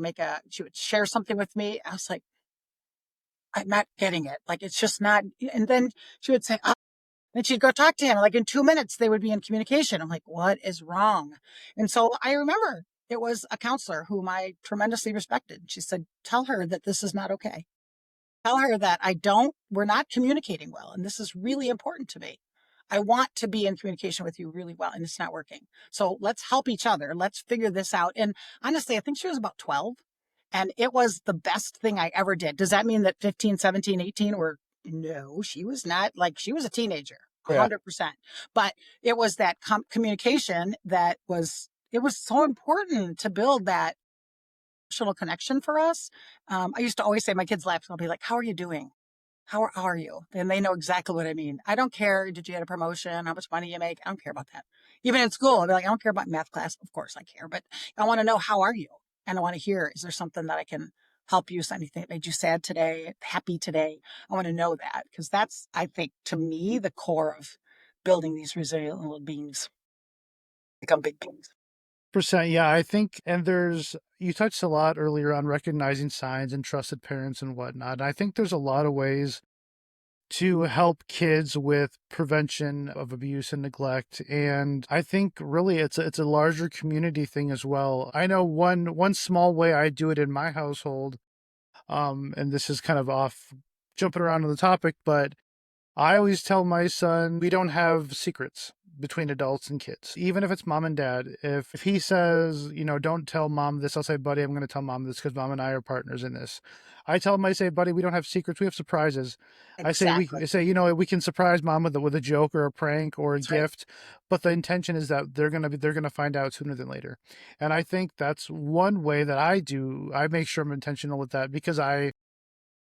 she would share something with me. I was like, I'm not getting it. Like, it's just not. And then she would say, and she'd go talk to him. Like in 2 minutes, they would be in communication. I'm like, what is wrong? And so I remember it was a counselor whom I tremendously respected. She said, tell her that this is not okay. Tell her that we're not communicating well. And this is really important to me. I want to be in communication with you really well, and it's not working. So let's help each other. Let's figure this out. And honestly, I think she was about 12. And it was the best thing I ever did. Does that mean that 15, 17, 18 were? No, she was not. Like, she was a teenager, Yeah. 100%. But it was that communication it was so important to build that emotional connection for us. I used to always say, my kids laugh. I'll be like, how are you doing? How are you? And they know exactly what I mean. I don't care. Did you get a promotion? How much money you make? I don't care about that. Even in school, I'll be like, I don't care about math class. Of course I care, but I want to know, how are you? And I want to hear, is there something that I can help you? Anything that made you sad today, happy today? I want to know that, because that's, I think, to me, the core of building these resilient little beings become big beings. Percent. Yeah. I think, and you touched a lot earlier on recognizing signs and trusted parents and whatnot. And I think there's a lot of ways to help kids with prevention of abuse and neglect. And I think really it's a larger community thing as well. I know one small way I do it in my household, and this is kind of off jumping around on the topic, but I always tell my son we don't have secrets between adults and kids, even if it's mom and dad. If he says, don't tell mom this, I'll say, buddy, I'm going to tell mom this because mom and I are partners in this. I tell him, I say, buddy, we don't have secrets, we have surprises. Exactly. I say, we can surprise mom with a joke or a prank or a That's right. gift, but the intention is that they're gonna find out sooner than later. And I think that's one way that I make sure I'm intentional with that because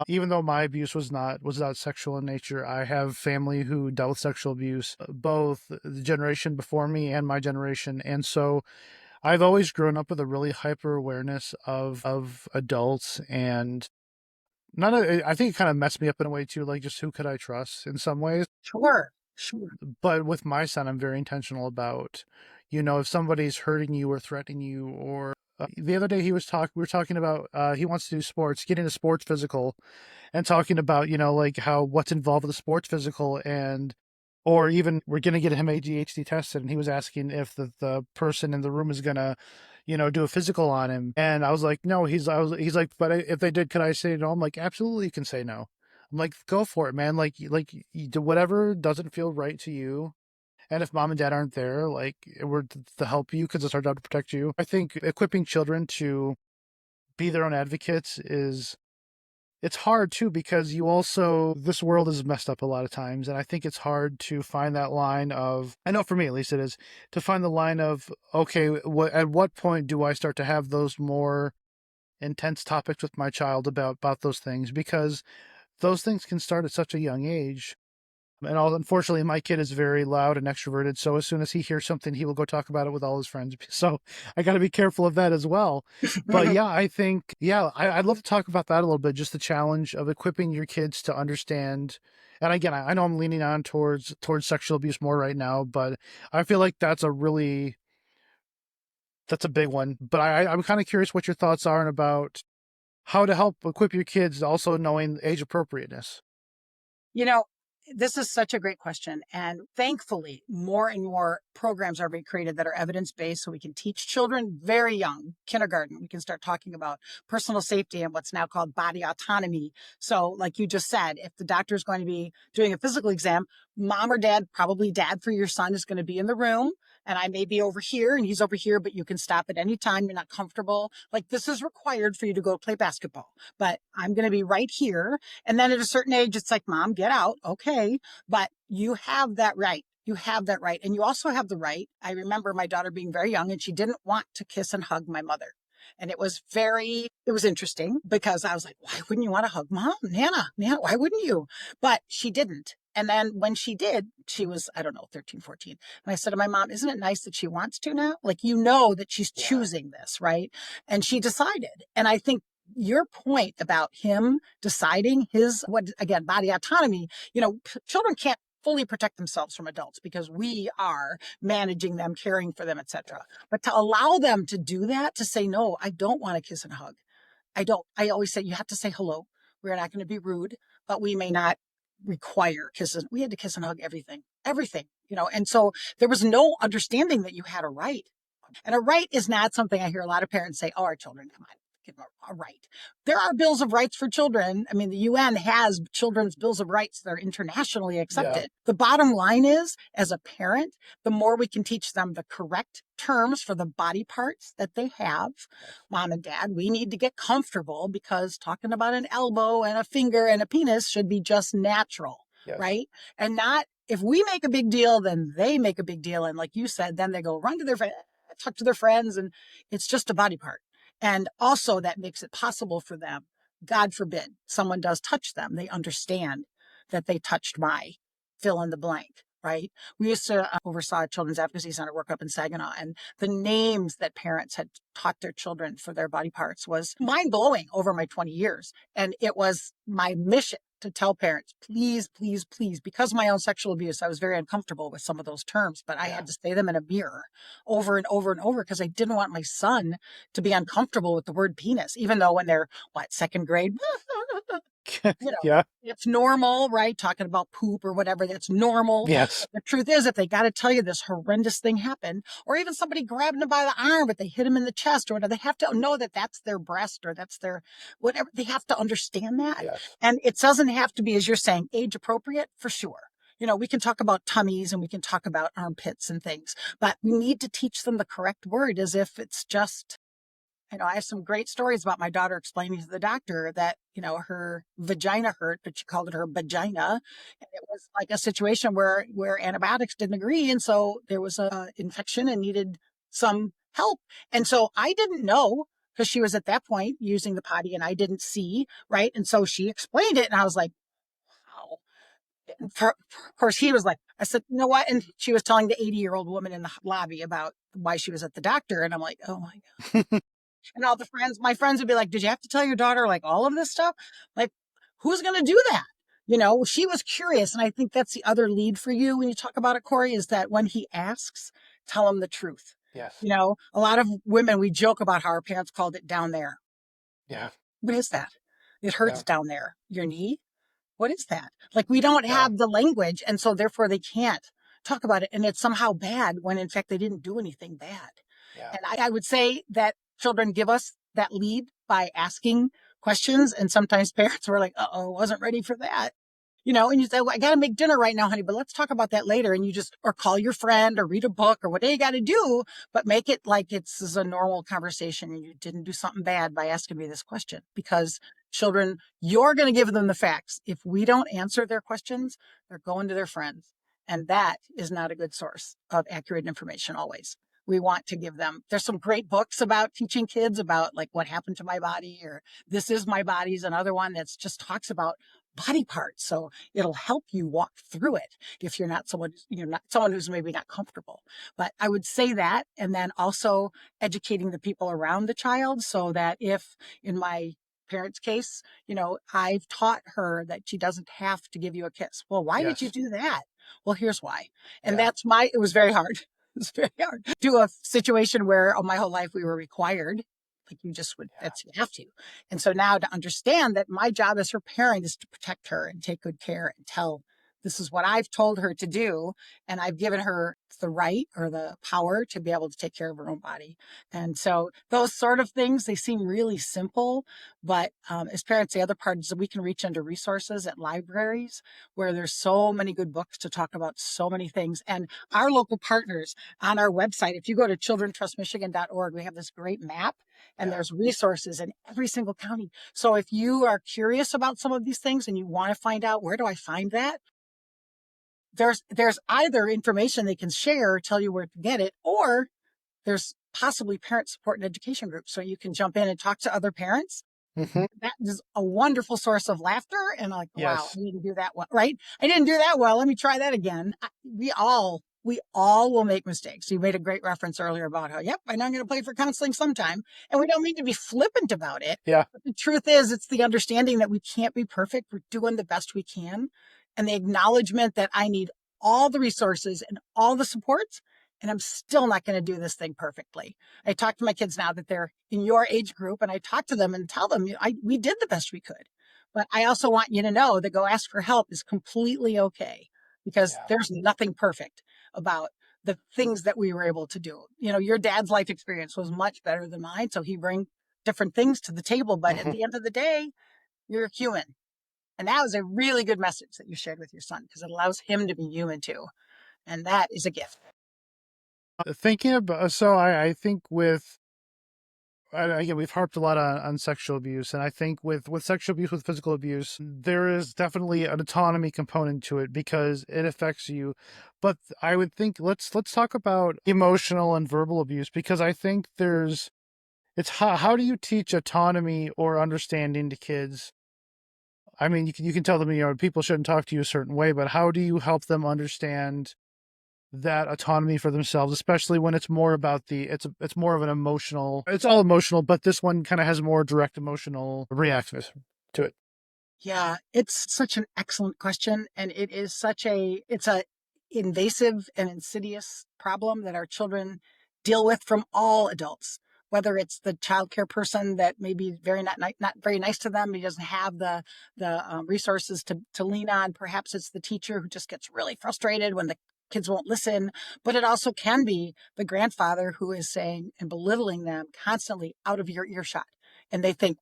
even though my abuse was not sexual in nature, I have family who dealt with sexual abuse, both the generation before me and my generation. And so I've always grown up with a really hyper awareness of adults, and I think it kind of messed me up in a way too, like just who could I trust in some ways. Sure. Sure. But with my son, I'm very intentional about, if somebody's hurting you or threatening you, or the other day we were talking about, he wants to do sports, getting a sports physical, and talking about, like how what's involved with the sports physical, and or even we're going to get him ADHD tested, and he was asking if the person in the room is going to, do a physical on him. And I was like, no, he's like, but if they did, could I say no? I'm like, absolutely, you can say no. I'm like, go for it, man. Like you do whatever doesn't feel right to you. And if mom and dad aren't there, like we're to help you because it's our job to protect you. I think equipping children to be their own advocates is it's hard too because you also this world is messed up a lot of times, and I think it's hard to find that line of, I know for me at least it is, to find the line of, okay, at what point do I start to have those more intense topics with my child about those things, because those things can start at such a young age. And unfortunately, my kid is very loud and extroverted. So as soon as he hears something, he will go talk about it with all his friends. So I got to be careful of that as well. But yeah, I think, yeah, I'd love to talk about that a little bit. Just the challenge of equipping your kids to understand. And again, I know I'm leaning on towards sexual abuse more right now, but I feel like that's a big one. But I'm kind of curious what your thoughts are about how to help equip your kids, also knowing age appropriateness. You know, this is such a great question. And thankfully, more and more programs are being created that are evidence based so we can teach children very young, kindergarten. We can start talking about personal safety and what's now called body autonomy. So, like you just said, if the doctor is going to be doing a physical exam, mom or dad, probably dad for your son, is going to be in the room. And I may be over here and he's over here, but you can stop at any time. You're not comfortable. Like, this is required for you to go play basketball, but I'm going to be right here. And then at a certain age, it's like, mom, get out. Okay. But you have that right. You have that right. And you also have the right. I remember my daughter being very young and she didn't want to kiss and hug my mother. And it was interesting because I was like, why wouldn't you want to hug mom? Nana, why wouldn't you? But she didn't. And then when she did, she was, I don't know, 13, 14. And I said to my mom, isn't it nice that she wants to now? Like, that she's Yeah. choosing this, right? And she decided. And I think your point about him deciding his, what again, body autonomy, children can't fully protect themselves from adults because we are managing them, caring for them, etc. But to allow them to do that, to say, no, I don't want to kiss and hug. I don't. I always say you have to say hello. We're not going to be rude, but we may not require kisses. We had to kiss and hug everything. And so there was no understanding that you had a right. And a right is not something I hear a lot of parents say, oh, our children, come on, give them a right. There are bills of rights for children. I mean, the UN has children's bills of rights that are internationally Yeah. accepted. The bottom line is, as a parent, the more we can teach them the correct terms for the body parts that they have, mom and dad, we need to get comfortable because talking about an elbow and a finger and a penis should be just natural, Yes. right? And not, if we make a big deal, then they make a big deal. And like you said, then they go run to their friends, talk to their friends, and it's just a body part. And also that makes it possible for them. God forbid someone does touch them. They understand that they touched my fill in the blank, right? We used to oversaw a children's advocacy center work up in Saginaw, and the names that parents had taught their children for their body parts was mind blowing over my 20 years. And it was my mission to tell parents, please, please, please, because of my own sexual abuse, I was very uncomfortable with some of those terms, but I Yeah. had to say them in a mirror over and over and over because I didn't want my son to be uncomfortable with the word penis, even though when they're, second grade, you know, Yeah. it's normal, right? Talking about poop or whatever, that's normal. Yes. But the truth is, if they got to tell you this horrendous thing happened, or even somebody grabbing them by the arm, but they hit them in the chest or whatever, they have to know that that's their breast or that's their whatever. They have to understand that. Yes. And it doesn't have to be, as you're saying, age appropriate for sure. We can talk about tummies and we can talk about armpits and things, but we need to teach them the correct word as if it's just, I have some great stories about my daughter explaining to the doctor that, her vagina hurt, but she called it her vagina. And it was like a situation where antibiotics didn't agree. And so there was a infection and needed some help. And so I didn't know because she was at that point using the potty and I didn't see. Right. And so she explained it and I was like, wow. Of course, he was like, I said, you know what? And she was telling the 80-year-old woman in the lobby about why she was at the doctor. And I'm like, oh my and all my friends would be like, did you have to tell your daughter like all of this stuff? Like, who's going to do that? She was curious. And I think that's the other lead for you when you talk about it, Corey, is that when he asks, tell him the truth. Yes. A lot of women, we joke about how our parents called it down there. Yeah. What is that? It Yeah. hurts down there. Your knee? What is that? Like, we don't Yeah. have the language. And so therefore they can't talk about it. And it's somehow bad when in fact they didn't do anything bad. Yeah. And I would say that children give us that lead by asking questions. And sometimes parents were like, uh-oh, wasn't ready for that. And you say, well, I got to make dinner right now, honey, but let's talk about that later. And you just, or call your friend or read a book or whatever you got to do, but make it like it's a normal conversation. And you didn't do something bad by asking me this question, because children, you're going to give them the facts. If we don't answer their questions, they're going to their friends. And that is not a good source of accurate information always. We want to give them, there's some great books about teaching kids about like what happened to my body, or this is my body's another one that's just talks about body parts. So it'll help you walk through it if you're not someone who's maybe not comfortable. But I would say that, and then also educating the people around the child, so that if in my parents' case, I've taught her that she doesn't have to give you a kiss. Well, why did you Yes. do that? Well, here's why. And Yeah. it was very hard. It was very hard to a situation where my whole life we were required, like you just would, Yeah. that's, you have to. And so now to understand that my job as her parent is to protect her and take good care and tell, this is what I've told her to do. And I've given her the right or the power to be able to take care of her own body. And so those sort of things, they seem really simple, but as parents, the other part is that we can reach into resources at libraries where there's so many good books to talk about so many things. And our local partners on our website, if you go to childrentrustmichigan.org, we have this great map, and Yeah. there's resources in every single county. So if you are curious about some of these things and you want to find out, where do I find that? There's either information they can share or tell you where to get it, or there's possibly parent support and education groups. So you can jump in and talk to other parents. Hmm. That is a wonderful source of laughter. And like, wow, Yes. I didn't do that well, right? I didn't do that well. Let me try that again. We all will make mistakes. You made a great reference earlier about how, yep, I know I'm going to play for counseling sometime. And we don't mean to be flippant about it. Yeah. But the truth is, it's the understanding that we can't be perfect. We're doing the best we can. And the acknowledgement that I need all the resources and all the supports, and I'm still not going to do this thing perfectly. I talk to my kids now that they're in your age group, and I talk to them and tell them, we did the best we could. But I also want you to know that go ask for help is completely okay, because Yeah. there's nothing perfect about the things that we were able to do. Your dad's life experience was much better than mine, so he bring different things to the table. But at Hmm. the end of the day, you're human. And that was a really good message that you shared with your son, because it allows him to be human too. And that is a gift. Thinking about, so I think with, again, we've harped a lot on sexual abuse, and I think with sexual abuse, with physical abuse, there is definitely an autonomy component to it because it affects you. But I would think let's talk about emotional and verbal abuse, because I think it's how do you teach autonomy or understanding to kids? I mean, you can tell them, people shouldn't talk to you a certain way, but how do you help them understand that autonomy for themselves, especially when it's more about it's more of an emotional, it's all emotional, but this one kind of has more direct emotional reactions to it. Yeah, it's such an excellent question. And it's a invasive and insidious problem that our children deal with from all adults, whether it's the childcare person that may be not very nice to them. He doesn't have the resources to lean on. Perhaps it's the teacher who just gets really frustrated when the kids won't listen. But it also can be the grandfather who is saying and belittling them constantly out of your earshot. And they think,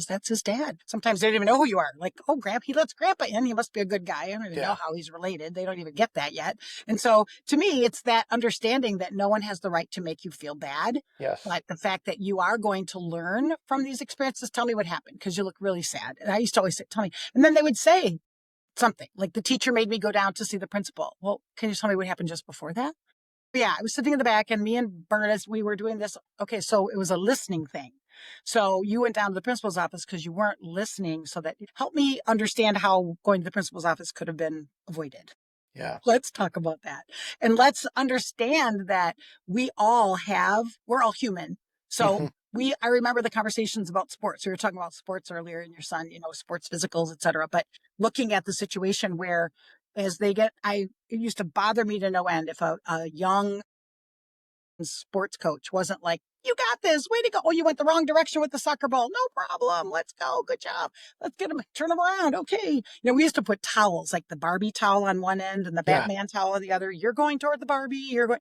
that's his dad. Sometimes they don't even know who you are. Like, oh, he lets grandpa in. He must be a good guy. I don't even know Yeah. how he's related. They don't even get that yet. And so to me, it's that understanding that no one has the right to make you feel bad. Yes. But the fact that you are going to learn from these experiences, tell me what happened, because you look really sad. And I used to always say, tell me. And then they would say something like, the teacher made me go down to see the principal. Well, can you tell me what happened just before that? Yeah, I was sitting in the back, and me and Bernadette, we were doing this. Okay, so it was a listening thing. So you went down to the principal's office because you weren't listening. So that helped me understand how going to the principal's office could have been avoided. Yeah. Let's talk about that. And let's understand that we're all human. So Hmm. I remember the conversations about sports. We were talking about sports earlier, and your son, sports physicals, et cetera. But looking at the situation where it used to bother me to no end if a young sports coach wasn't like, you got this, way to go. Oh, you went the wrong direction with the soccer ball. No problem. Let's go. Good job. Let's turn him around. Okay. We used to put towels, like the Barbie towel on one end and the Yeah. Batman towel on the other. You're going toward the Barbie. You're going.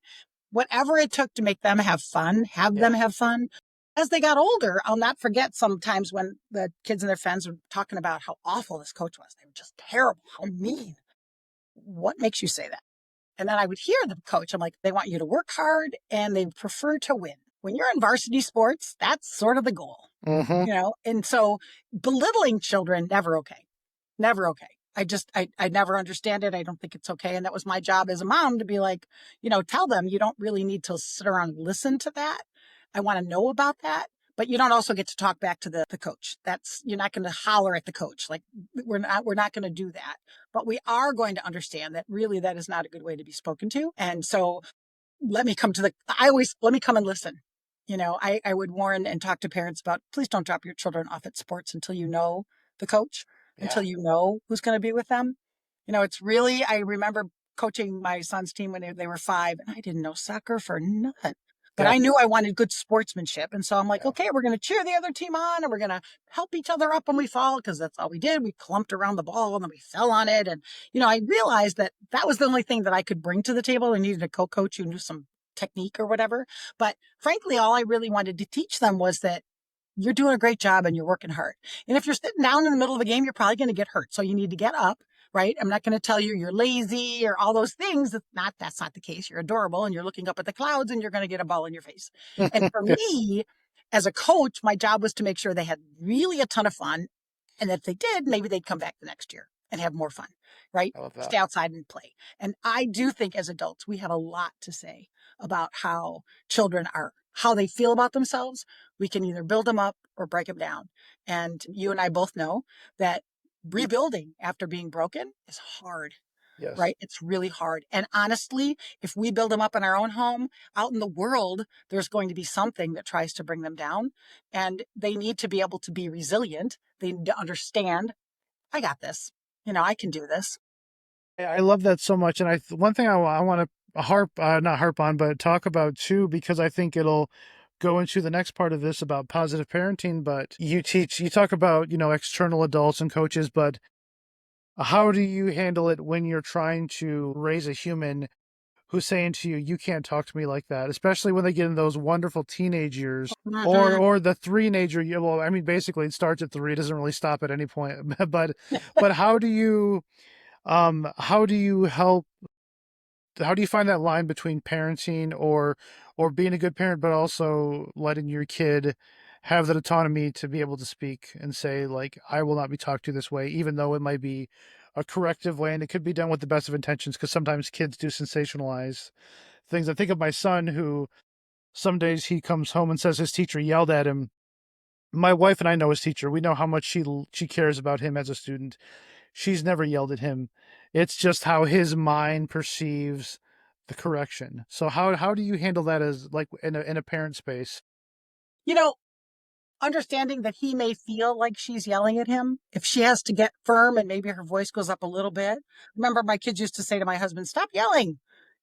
whatever it took to make them have fun, have them Yeah. have fun. As they got older, I'll not forget sometimes when the kids and their friends were talking about how awful this coach was. They were just terrible, how mean. What makes you say that? And then I would hear the coach. I'm like, they want you to work hard and they prefer to win. When you're in varsity sports, that's sort of the goal, Mm-hmm. And so belittling children, never okay. Never okay. I never understand it. I don't think it's okay. And that was my job as a mom to be like, tell them you don't really need to sit around and listen to that. I want to know about that. But you don't also get to talk back to the coach. You're not going to holler at the coach. Like we're not going to do that. But we are going to understand that really that is not a good way to be spoken to. And so let me come and listen. I would warn and talk to parents about, please don't drop your children off at sports until you know the coach, Yeah. until you know who's going to be with them. It's really, I remember coaching my son's team when they were 5, and I didn't know soccer for nothing. But Yeah. I knew I wanted good sportsmanship. And so I'm like, Yeah. okay, we're going to cheer the other team on and we're going to help each other up when we fall, because that's all we did. We clumped around the ball and then we fell on it. And, I realized that that was the only thing that I could bring to the table. I needed a co-coach who knew some technique or whatever. But frankly, all I really wanted to teach them was that you're doing a great job and you're working hard. And if you're sitting down in the middle of a game, you're probably going to get hurt. So you need to get up, right? I'm not going to tell you you're lazy or all those things. That's not the case. You're adorable and you're looking up at the clouds and you're going to get a ball in your face. And for Yeah. me, as a coach, my job was to make sure they had really a ton of fun. And if they did, maybe they'd come back the next year and have more fun, right? I love that. Stay outside and play. And I do think as adults, we have a lot to say about how children are, how they feel about themselves. We can either build them up or break them down. And you and I both know that rebuilding after being broken is hard, Yes. right? It's really hard. And honestly, if we build them up in our own home, out in the world, there's going to be something that tries to bring them down. And they need to be able to be resilient. They need to understand, I got this. I can do this. I love that so much. And one thing I want to not harp on, but talk about too, because I think it'll go into the next part of this about positive parenting. But you talk about, external adults and coaches, but how do you handle it when you're trying to raise a human who's saying to you, you can't talk to me like that, especially when they get in those wonderful teenage years Mhm. or the three-nager year. Well, I mean, basically it starts at 3, it doesn't really stop at any point, but how do you help, how do you find that line between parenting or being a good parent, but also letting your kid have that autonomy to be able to speak and say, like, I will not be talked to this way, even though it might be a corrective way and it could be done with the best of intentions, because sometimes kids do sensationalize things. I think of my son, who some days he comes home and says his teacher yelled at him. My wife and I know his teacher. We know how much she cares about him as a student. She's never yelled at him. It's just how his mind perceives the correction. So how do you handle that as, like, in a parent space? You know, Understanding that he may feel like she's yelling at him, if she has to get firm and maybe her voice goes up a little bit. Remember, my kids used to say to my husband, "Stop yelling."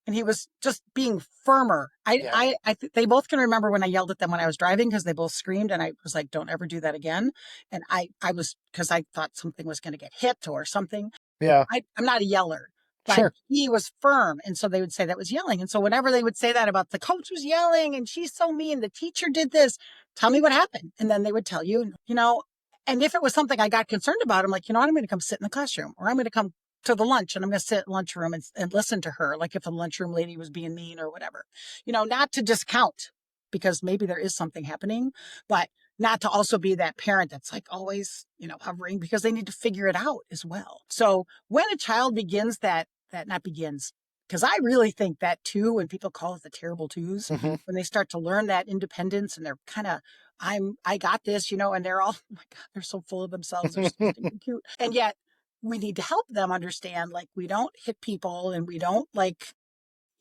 And he was just being firmer. Yeah. They both can remember when I yelled at them when I was driving, because they both screamed, and I was like, "Don't ever do that again." And I was, because I thought something was going to get hit or something. Yeah. I'm not a yeller, but Sure. he was firm. And so they would say that was yelling. And so whenever they would say that about the coach was yelling and she's so mean, the teacher did this, tell me what happened. And then they would tell you, and if it was something I got concerned about, I'm like, I'm going to come sit in the classroom, or I'm going to come to the lunch and I'm going to sit in the lunchroom and listen to her. Like if the lunchroom lady was being mean or whatever, not to discount, because maybe there is something happening, but not to also be that parent that's like always, hovering, because they need to figure it out as well. So when a child begins that not begins, because I really think that too, when people call it the terrible twos, Hmm. when they start to learn that independence and they're kind of, I got this, and they're all, oh my God, they're so full of themselves. They're so stinking cute. And yet we need to help them understand, like, we don't hit people and we don't, like,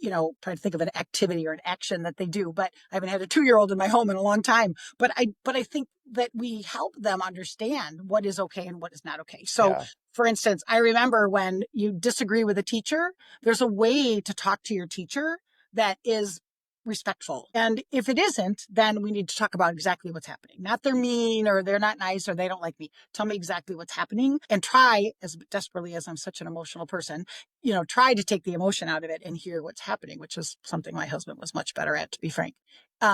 trying to think of an activity or an action that they do, but I haven't had a 2-year-old in my home in a long time. But I think that we help them understand what is okay and what is not okay. So Yeah. for instance, I remember when you disagree with a teacher, there's a way to talk to your teacher that is respectful. And if it isn't, then we need to talk about exactly what's happening. Not they're mean or they're not nice or they don't like me. Tell me exactly what's happening and try, as desperately as I'm such an emotional person, try to take the emotion out of it and hear what's happening, which is something my husband was much better at, to be frank.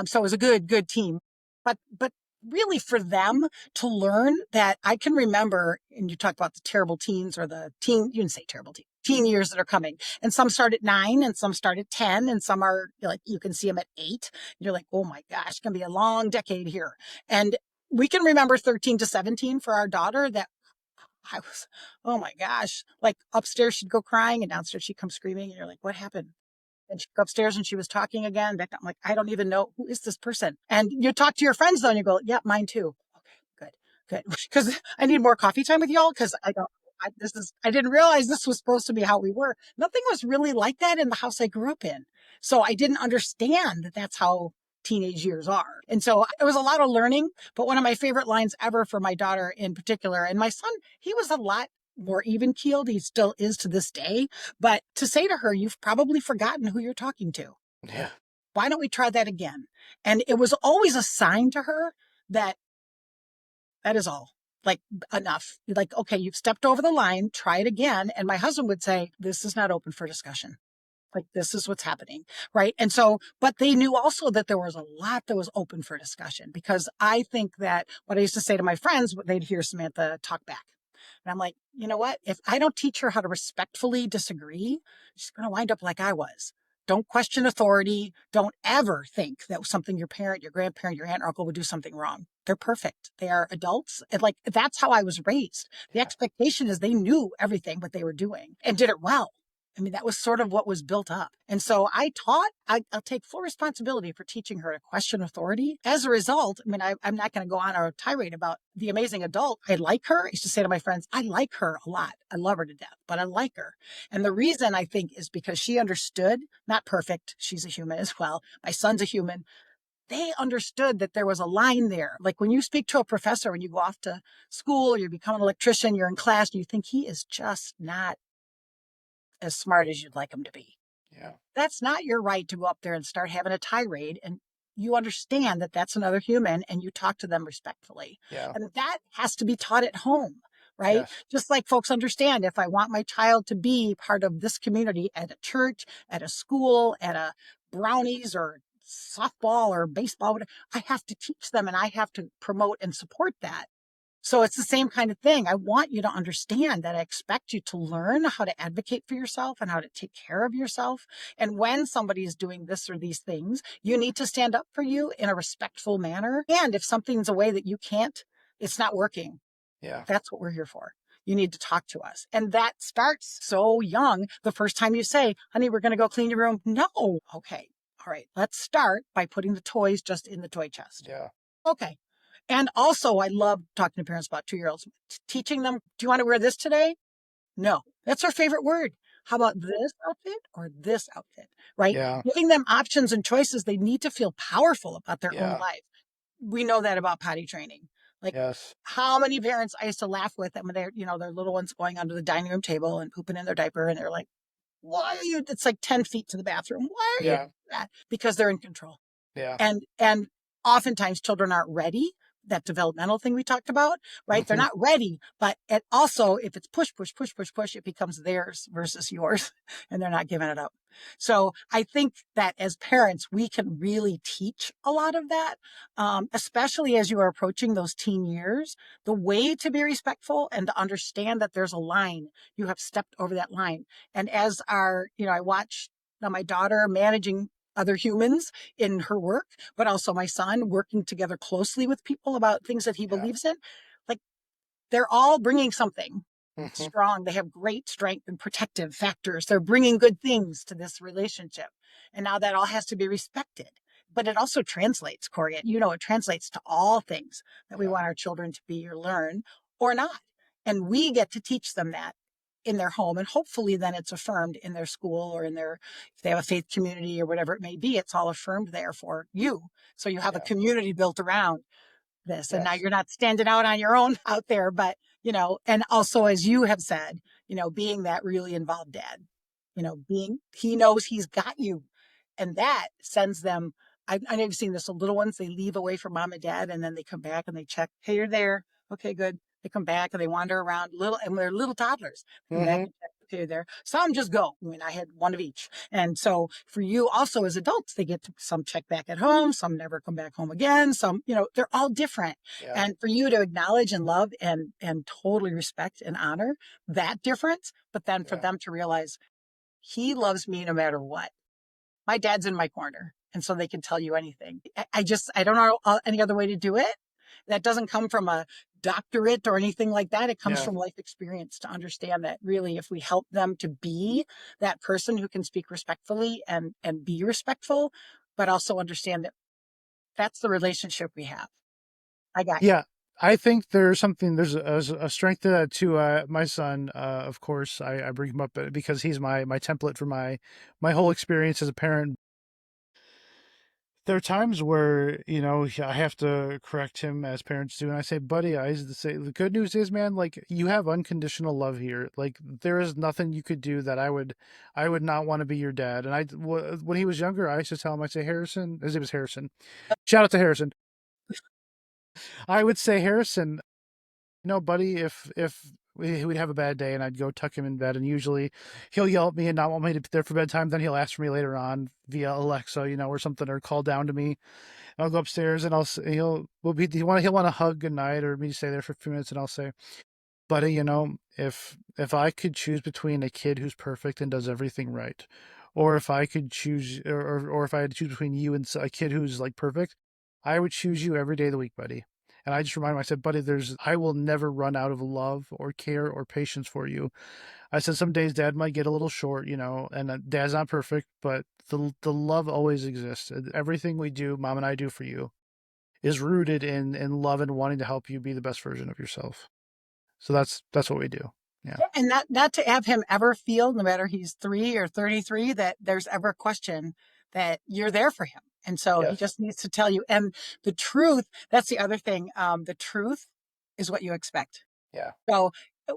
So it was a good team. But really for them to learn that I can remember, and you talk about the terrible teens or the teen, you can say terrible teen years that are coming. And some start at 9 and some start at 10 and some are like, you can see them at 8. You're like, oh my gosh, it's going to be a long decade here. And we can remember 13 to 17 for our daughter that I was, oh my gosh, like upstairs she'd go crying and downstairs she'd come screaming. And you're like, what happened? And she'd go upstairs and she was talking again. I'm like, I don't even know, who is this person? And you talk to your friends though, and you go, yeah, mine too. Okay, good. Because I need more coffee time with y'all because I don't. I didn't realize this was supposed to be how we were. Nothing was really like that in the house I grew up in. So I didn't understand that that's how teenage years are. And so it was a lot of learning. But one of my favorite lines ever for my daughter in particular, and my son, he was a lot more even keeled. He still is to this day. But to say to her, you've probably forgotten who you're talking to. Yeah. Why don't we try that again? And it was always a sign to her that that is all. Like, enough. Like, okay, you've stepped over the line, try it again. And my husband would say, this is not open for discussion. Like, this is what's happening. Right. And so, but they knew also that there was a lot that was open for discussion because I think that what I used to say to my friends, they'd hear Samantha talk back. And I'm like, you know what? If I don't teach her how to respectfully disagree, she's going to wind up like I was. Don't question authority. Don't ever think that something your parent, your grandparent, your aunt or uncle would do something wrong. They're perfect. They are adults. And like, that's how I was raised. The Yeah. expectation is they knew everything what they were doing and did it well. I mean, that was sort of what was built up. And so I'll take full responsibility for teaching her to question authority. As a result, I mean, I'm not going to go on a tirade about the amazing adult. I like her. I used to say to my friends, I like her a lot. I love her to death, but I like her. And the reason I think is because she understood, not perfect. She's a human as well. My son's a human. They understood that there was a line there. Like when you speak to a professor, when you go off to school or you become an electrician, you're in class and you think he is just not as smart as you'd like him to be. Yeah. That's not your right to go up there and start having a tirade. And you understand that that's another human and you talk to them respectfully. Yeah. And that has to be taught at home, right? Yes. Just like folks understand if I want my child to be part of this community at a church, at a school, at a brownies or softball or baseball, I have to teach them and I have to promote and support that. So it's the same kind of thing. I want you to understand that I expect you to learn how to advocate for yourself and how to take care of yourself. And when somebody is doing this or these things, you need to stand up for you in a respectful manner. And if something's a way that you can't, it's not working. Yeah. That's what we're here for. You need to talk to us. And that starts so young. The first time you say, honey, we're going to go clean your room. No. Okay. All right. Let's start by putting the toys just in the toy chest. Yeah. Okay. And also, I love talking to parents about 2-year-olds, teaching them, do you want to wear this today? No, that's our favorite word. How about this outfit or this outfit, right? Yeah. Giving them options and choices. They need to feel powerful about their own Yeah. life. We know that about potty training. Like Yes. how many parents I used to laugh with them when they're, their little ones going under the dining room table and pooping in their diaper. And they're like, why are you, it's like 10 feet to the bathroom. Why are you Yeah. doing that? Because they're in control. Yeah. And oftentimes children aren't ready. That developmental thing we talked about, right? They're Hmm. not ready, but it also, if it's push, push, push, push, push, it becomes theirs versus yours, and they're not giving it up. So I think that as parents, we can really teach a lot of that, especially as you are approaching those teen years. The way to be respectful and to understand that there's a line, you have stepped over that line. And as I watch now my daughter managing other humans in her work, but also my son working together closely with people about things that he Yeah. believes in. Like they're all bringing something Hmm. strong. They have great strength and protective factors. They're bringing good things to this relationship. And now that all has to be respected. But it also translates, Corey. It translates to all things that we Yeah. want our children to be or learn or not. And we get to teach them that in their home. And hopefully then it's affirmed in their school or if they have a faith community or whatever it may be, it's all affirmed there for you. So you have a Yeah. community built around this. And now Yes. you're not standing out on your own out there, but, and also, as you have said, being that really involved dad, he knows he's got you. And that sends them. I know you've seen this. The little ones, they leave away from mom and dad, and then they come back and they check. Hey, you're there. Okay, good. They come back and they wander around little, and they're little toddlers. Come back Mm-hmm. and check. Okay, you're there. Some just go. I mean, I had one of each. And so for you also as adults, they get to, some check back at home, some never come back home again. Some, they're all different. Yeah. And for you to acknowledge and love and totally respect and honor that difference, but then for Yeah. them to realize he loves me no matter what. My dad's in my corner. And so they can tell you anything. I don't know any other way to do it. That doesn't come from a doctorate or anything like that. It comes Yeah. from life experience to understand that really, if we help them to be that person who can speak respectfully and be respectful, but also understand that that's the relationship we have. I got you. Yeah. I think there's a strength to that too. My son, of course, I bring him up because he's my template for my whole experience as a parent. There are times where, I have to correct him as parents do. And I say, buddy, I used to say, the good news is, man, like, you have unconditional love here. Like, there is nothing you could do that I would not want to be your dad. And when he was younger, I used to tell him, I'd say, Harrison, his name was Harrison. Shout out to Harrison. I would say, Harrison, buddy, if we'd have a bad day and I'd go tuck him in bed, and usually he'll yell at me and not want me to be there for bedtime. Then he'll ask for me later on via Alexa, or something, or call down to me. I'll go upstairs and he'll want to hug goodnight or me to stay there for a few minutes, and I'll say, buddy, if I could choose between a kid who's perfect and does everything right, or if I could choose, or if I had to choose between you and a kid who's like perfect, I would choose you every day of the week, buddy. And I just remind him, I said, buddy, I will never run out of love or care or patience for you. I said, some days dad might get a little short, and dad's not perfect, but the love always exists. Everything we do, mom and I do for you, is rooted in love and wanting to help you be the best version of yourself. So that's what we do. Yeah. And not to have him ever feel, no matter he's 3 or 33, that there's ever a question that you're there for him. And so he Yes. just needs to tell you. And the truth, that's the other thing. The truth is what you expect. Yeah. So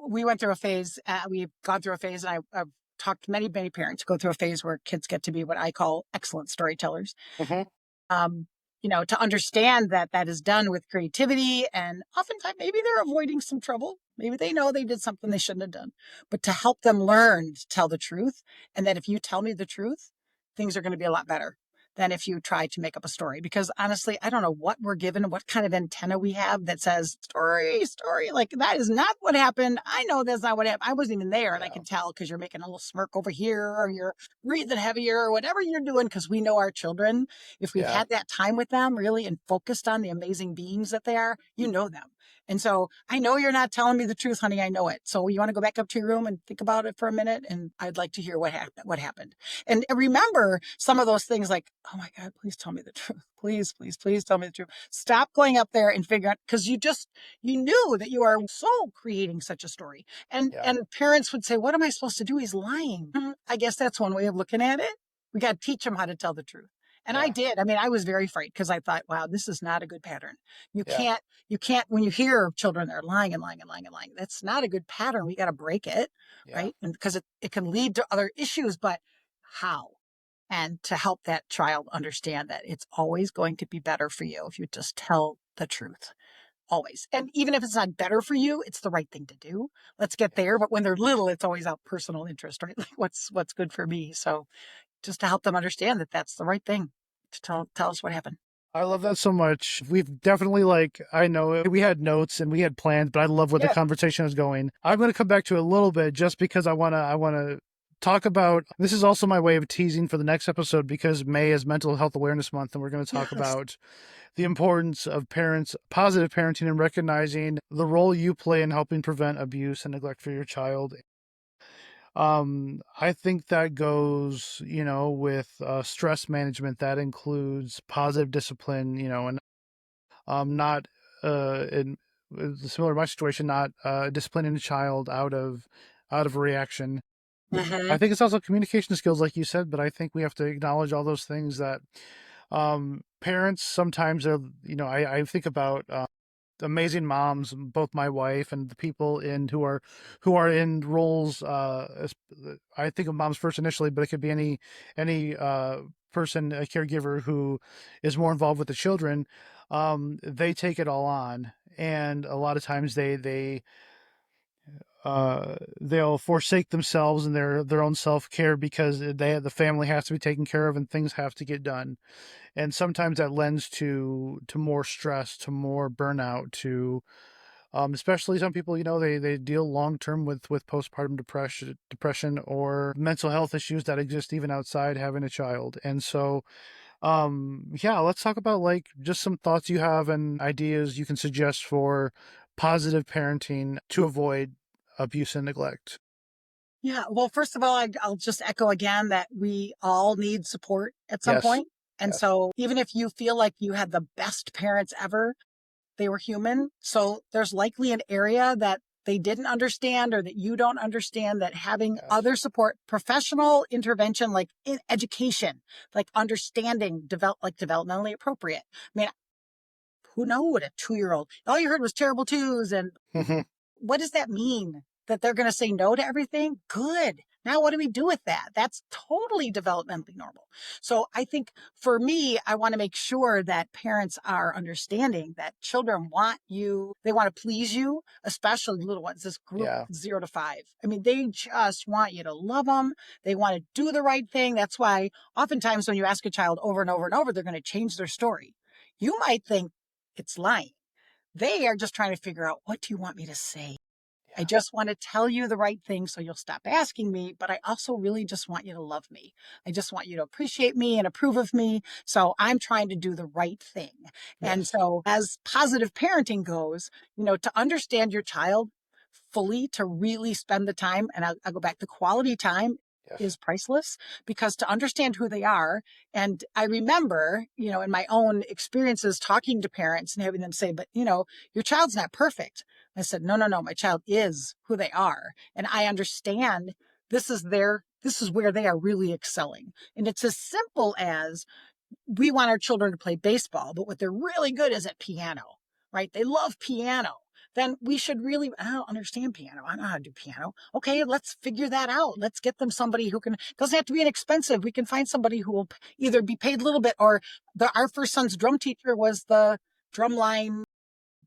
we went through a phase, we've gone through a phase, and I've talked to many, many parents go through a phase where kids get to be what I call excellent storytellers. Hmm. um, to understand that that is done with creativity. And oftentimes, maybe they're avoiding some trouble. Maybe they know they did something they shouldn't have done, but to help them learn to tell the truth. And that if you tell me the truth, things are going to be a lot better than if you try to make up a story. Because honestly, I don't know what we're given, what kind of antenna we have that says story, story. Like, that is not what happened. I know that's not what happened. I wasn't even there. And I Yeah. can tell because you're making a little smirk over here, or you're breathing heavier, or whatever you're doing, because we know our children. If we've Yeah. had that time with them really and focused on the amazing beings that they are, you know them. And so I know you're not telling me the truth, honey. I know it. So you want to go back up to your room and think about it for a minute? And I'd like to hear what happened. And remember some of those things, like, oh my God, please tell me the truth. Please, please, please tell me the truth. Stop going up there and figure out, because you knew that you are so creating such a story. And Yeah. and parents would say, what am I supposed to do? He's lying. I guess that's one way of looking at it. We got to teach them how to tell the truth. And I Yeah. did. I mean, I was very afraid because I thought, wow, this is not a good pattern. You Yeah. can't, you can't, when you hear children that are lying and lying and lying and lying, that's not a good pattern. We got to break it, Yeah. right? And because it can lead to other issues, but how? And to help that child understand that it's always going to be better for you if you just tell the truth. Always. And even if it's not better for you, it's the right thing to do. Let's get there. But when they're little, it's always out personal interest, right? Like, what's good for me. So just to help them understand that that's the right thing to tell us what happened. I love that so much. We've definitely, like, I know we had notes and we had plans, but I love where the Yeah. conversation is going. I'm going to come back to it a little bit just because I want to talk about, this is also my way of teasing for the next episode, because May is Mental Health Awareness Month, and we're going to talk Yes. about the importance of positive parenting, and recognizing the role you play in helping prevent abuse and neglect for your child. I think that goes, with stress management. That includes positive discipline, and not in similar to my situation, not disciplining a child out of a reaction. I Mm-hmm. think it's also communication skills, like you said, but I think we have to acknowledge all those things that parents sometimes are, I think about amazing moms, both my wife and the people who are in roles. I think of moms first initially, but it could be any person, a caregiver who is more involved with the children, they take it all on, and a lot of times they'll forsake themselves and their own self care because the family has to be taken care of and things have to get done, and sometimes that lends to more stress, to more burnout, to especially some people, they deal long term with postpartum depression or mental health issues that exist even outside having a child. And so, yeah, let's talk about like just some thoughts you have and ideas you can suggest for positive parenting to avoid abuse and neglect. Yeah. Well, first of all, I'll just echo again that we all need support at some Yes. point. And Yes. so even if you feel like you had the best parents ever, they were human. So there's likely an area that they didn't understand or that you don't understand, that having Yes. other support, professional intervention, like in education, like understanding, like developmentally appropriate. I mean, who knows, a 2-year-old, all you heard was terrible twos and Mhm. what does that mean? That they're going to say no to everything? Good. Now, what do we do with that? That's totally developmentally normal. So I think for me, I want to make sure that parents are understanding that children want you, they want to please you, especially little ones, this group Yeah. 0 to 5. I mean, they just want you to love them. They want to do the right thing. That's why oftentimes when you ask a child over and over and over, they're going to change their story. You might think it's lying. They are just trying to figure out, what do you want me to say? I Yeah. just want to tell you the right thing so you'll stop asking me, but I also really just want you to love me. I just want you to appreciate me and approve of me. So I'm trying to do the right thing. And Yes. so as positive parenting goes, to understand your child fully, to really spend the time, and I'll go back to quality time Yes. is priceless, because to understand who they are. And I remember, in my own experiences talking to parents and having them say, but your child's not perfect. I said, no, no, no, my child is who they are. And I understand this is where they are really excelling. And it's as simple as, we want our children to play baseball, but what they're really good is at piano, right? They love piano. Then we should really, I don't understand piano. I don't know how to do piano. Okay, let's figure that out. Let's get them somebody who can, doesn't have to be inexpensive. We can find somebody who will either be paid a little bit, or our first son's drum teacher was the drumline,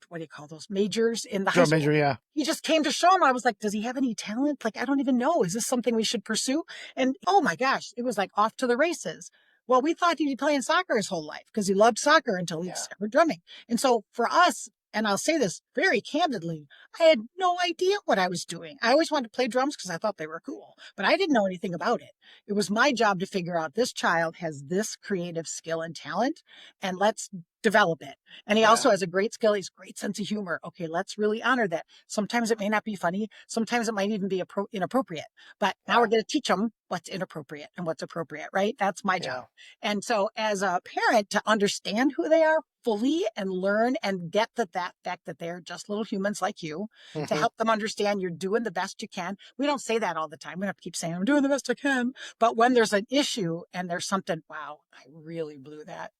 what do you call those, majors in the high Drum school. major. Yeah. He just came to show him. I was like, does he have any talent? Like, I don't even know. Is this something we should pursue? And oh my gosh, it was like off to the races. Well, we thought he'd be playing soccer his whole life because he loved soccer until he Yeah. discovered drumming. And so for us, and I'll say this very candidly, I had no idea what I was doing. I always wanted to play drums because I thought they were cool, but I didn't know anything about it. It was my job to figure out, this child has this creative skill and talent, and let's develop it. And he Yeah. also has a great skill. He's a great sense of humor. Okay, let's really honor that. Sometimes it may not be funny. Sometimes it might even be inappropriate. But now we're Yeah. going to teach them what's inappropriate and what's appropriate, right? That's my job. Yeah. And so as a parent, to understand who they are fully and learn and get that fact that they're just little humans like you, to Hmm. help them understand you're doing the best you can. We don't say that all the time. We have to keep saying, I'm doing the best I can. But when there's an issue and there's something, wow, I really blew that.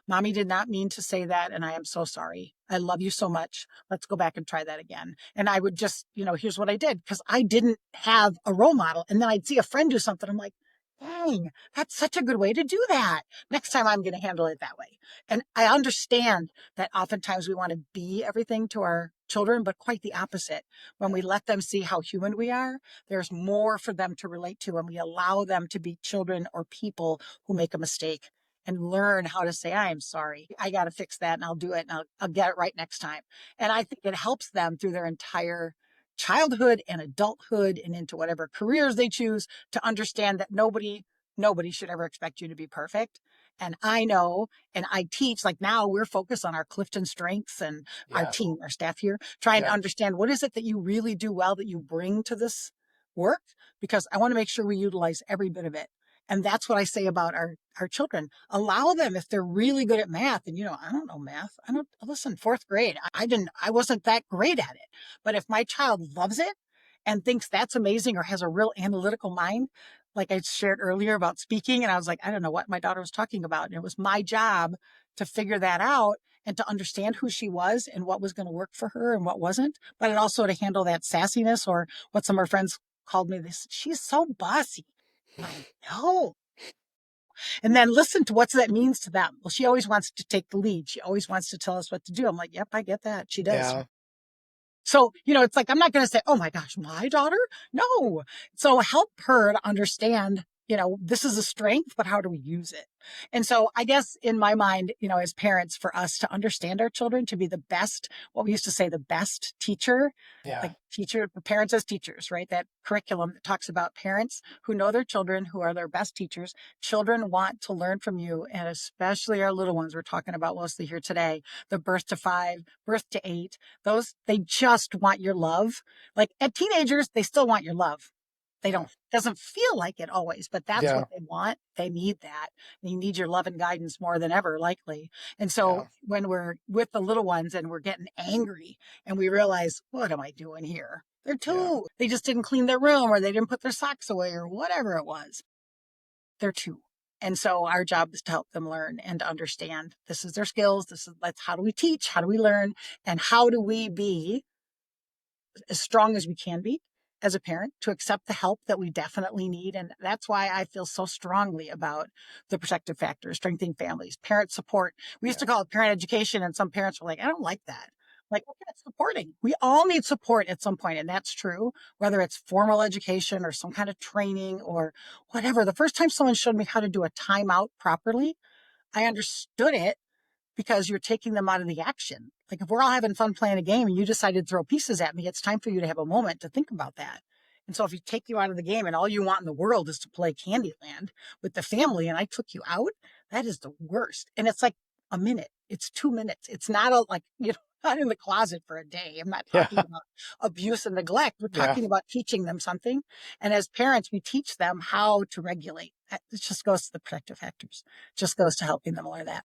Mommy did not mean to say that, and I am so sorry. I love you so much. Let's go back and try that again. And I would just, here's what I did, because I didn't have a role model. And then I'd see a friend do something. I'm like, dang, that's such a good way to do that. Next time I'm going to handle it that way. And I understand that oftentimes we want to be everything to our children, but quite the opposite. When we let them see how human we are, there's more for them to relate to, and we allow them to be children or people who make a mistake and learn how to say, I am sorry. I got to fix that, and I'll do it, and I'll get it right next time. And I think it helps them through their entire childhood and adulthood and into whatever careers they choose, to understand that nobody should ever expect you to be perfect. And I know, and I teach, like now we're focused on our Clifton strengths, and our Yeah. team, our staff here, trying to Yeah. understand, what is it that you really do well that you bring to this work? Because I want to make sure we utilize every bit of it. And that's what I say about our children. Allow them, if they're really good at math, and I don't know math. I don't, listen, fourth grade, I wasn't that great at it. But if my child loves it and thinks that's amazing, or has a real analytical mind, like I shared earlier about speaking, and I was like, I don't know what my daughter was talking about. And it was my job to figure that out and to understand who she was and what was going to work for her and what wasn't. But it also to handle that sassiness, or what some of her friends called me, this, she's so bossy. I know. And then listen to what that means to them. Well, she always wants to take the lead. She always wants to tell us what to do. I'm like, yep, I get that. She does. Yeah. So, it's like, I'm not going to say, oh my gosh, my daughter. No. So help her to understand, this is a strength, but how do we use it? And so I guess in my mind, as parents, for us to understand our children, to be the best, what we used to say, the best teacher, Yeah. like teacher, parents as teachers, right? That curriculum that talks about parents who know their children, who are their best teachers. Children want to learn from you, and especially our little ones we're talking about mostly here today, the birth to 5, birth to 8, those, they just want your love. Like at teenagers, they still want your love. They Yeah. don't, doesn't feel like it always, but that's Yeah. what they want. They need that. They need your love and guidance more than ever, likely. And so Yeah. when we're with the little ones and we're getting angry and we realize, what am I doing here? They're Yeah. 2. They just didn't clean their room, or they didn't put their socks away, or whatever it was. They're 2. And so our job is to help them learn and to understand this is their skills. That's how do we teach? How do we learn? And how do we be as strong as we can be as a parent to accept the help that we definitely need? And that's why I feel so strongly about the protective factors, strengthening families, parent support. We used Yeah. to call it parent education, and some parents were like, I don't like that. Like, okay, it's supporting. We all need support at some point, and that's true, whether it's formal education or some kind of training or whatever. The first time someone showed me how to do a timeout properly, I understood it because you're taking them out of the action. Like if we're all having fun playing a game and you decided to throw pieces at me, it's time for you to have a moment to think about that. And so if you take you out of the game and all you want in the world is to play Candyland with the family and I took you out, that is the worst. And it's like a minute. It's 2 minutes. It's not like, not in the closet for a day. I'm not Yeah. talking about abuse and neglect. We're Yeah. talking about teaching them something. And as parents, we teach them how to regulate. It just goes to the protective factors. It just goes to helping them learn that.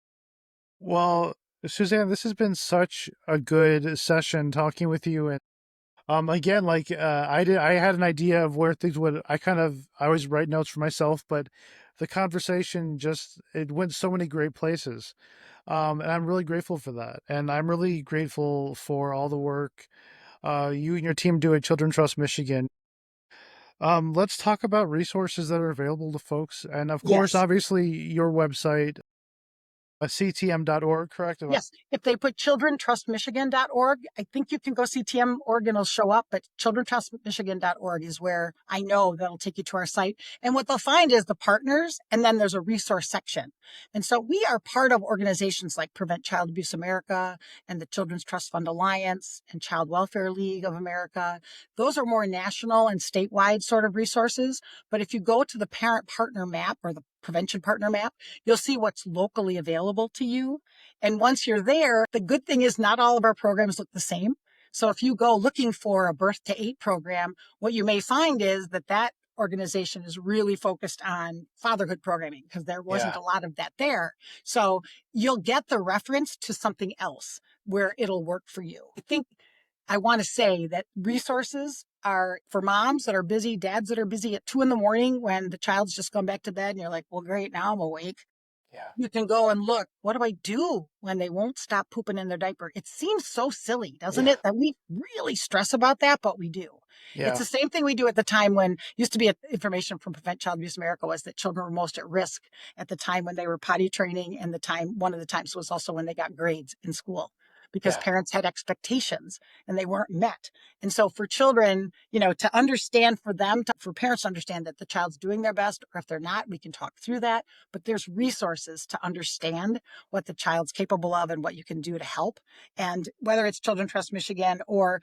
Well, Suzanne, this has been such a good session talking with you. And again, like I had an idea of where things would. I always write notes for myself, but the conversation just it went so many great places. And I'm really grateful for that. And I'm really grateful for all the work you and your team do at Children Trust Michigan. Let's talk about resources that are available to folks. And of course, Yes. obviously, your website, ctm.org, correct? Yes. If they put childrentrustmichigan.org, I think you can go CTM org and it'll show up, but childrentrustmichigan.org is where I know that'll take you to our site. And what they'll find is the partners, and then there's a resource section. And so we are part of organizations like Prevent Child Abuse America and the Children's Trust Fund Alliance and Child Welfare League of America. Those are more national and statewide sort of resources. But if you go to the parent partner map or the prevention partner map, you'll see what's locally available to you. And once you're there, the good thing is not all of our programs look the same. So if you go looking for a birth to 8 program, what you may find is that organization is really focused on fatherhood programming because there wasn't Yeah. a lot of that there. So you'll get the reference to something else where it'll work for you. I think I want to say that resources are for moms that are busy, dads that are busy at 2 a.m. when the child's just gone back to bed and you're like, well, great, now I'm awake. Yeah. You can go and look, what do I do when they won't stop pooping in their diaper? It seems so silly, doesn't Yeah. it? That we really stress about that, but we do. It's Yeah. the same thing we do at the time when used to be information from Prevent Child Abuse America was that children were most at risk at the time when they were potty training, and one of the times was also when they got grades in school because Yeah. parents had expectations and they weren't met. And so for children, to understand for parents to understand that the child's doing their best, or if they're not, we can talk through that. But there's resources to understand what the child's capable of and what you can do to help. And whether it's Children Trust Michigan or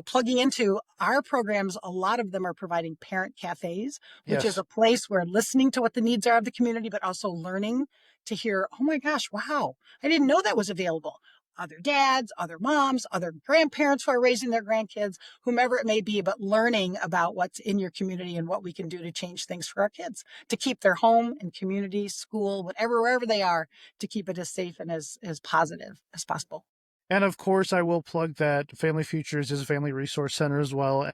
plugging into our programs, a lot of them are providing parent cafes, which is Yes. a place where listening to what the needs are of the community, but also learning to hear, oh my gosh, wow, I didn't know that was available. Other dads, other moms, other grandparents who are raising their grandkids, whomever it may be, but learning about what's in your community and what we can do to change things for our kids, to keep their home and community, school, wherever they are, to keep it as safe and as positive as possible. And of course, I will plug that Family Futures is a family resource center as well.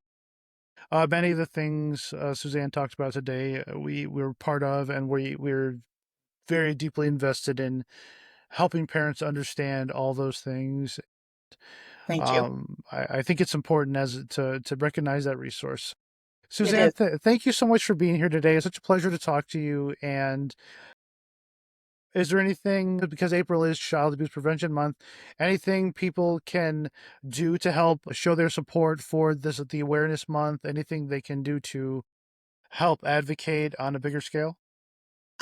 Many of the things Suzanne talked about today, we're part of, and we're very deeply invested in helping parents understand all those things. Thank you. I think it's important to recognize that resource. It Suzanne, is. thank you so much for being here today. It's such a pleasure to talk to you, and Is there anything, because April is Child Abuse Prevention Month, anything people can do to help show their support for the awareness month? Anything they can do to help advocate on a bigger scale?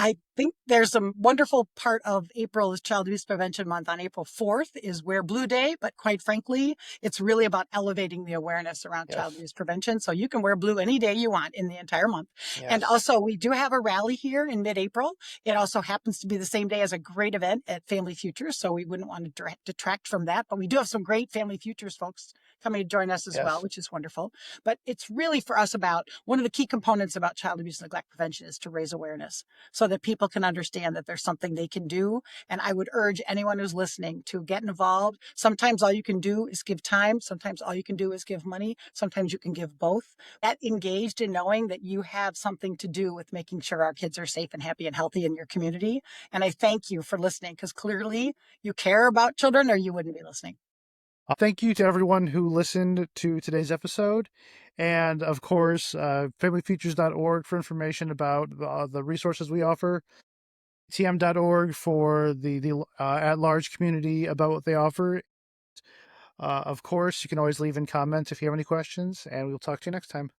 I think there's a wonderful part of April is Child Abuse Prevention Month. On April 4th is Wear Blue Day, but quite frankly, it's really about elevating the awareness around child Yes. abuse prevention. So you can wear blue any day you want in the entire month. And Yes. also, we do have a rally here in mid-April. It also happens to be the same day as a great event at Family Futures, so we wouldn't want to detract from that. But we do have some great Family Futures folks coming to join us as well, Yes. which is wonderful. But it's really for us about one of the key components about child abuse and neglect prevention is to raise awareness so that people can understand that there's something they can do. And I would urge anyone who's listening to get involved. Sometimes all you can do is give time. Sometimes all you can do is give money. Sometimes you can give both. Get engaged in knowing that you have something to do with making sure our kids are safe and happy and healthy in your community. And I thank you for listening because clearly you care about children or you wouldn't be listening. Thank you to everyone who listened to today's episode. And of course, familyfeatures.org for information about the resources we offer, tm.org for the at large community about what they offer. Of course, you can always leave in comments if you have any questions, and we'll talk to you next time.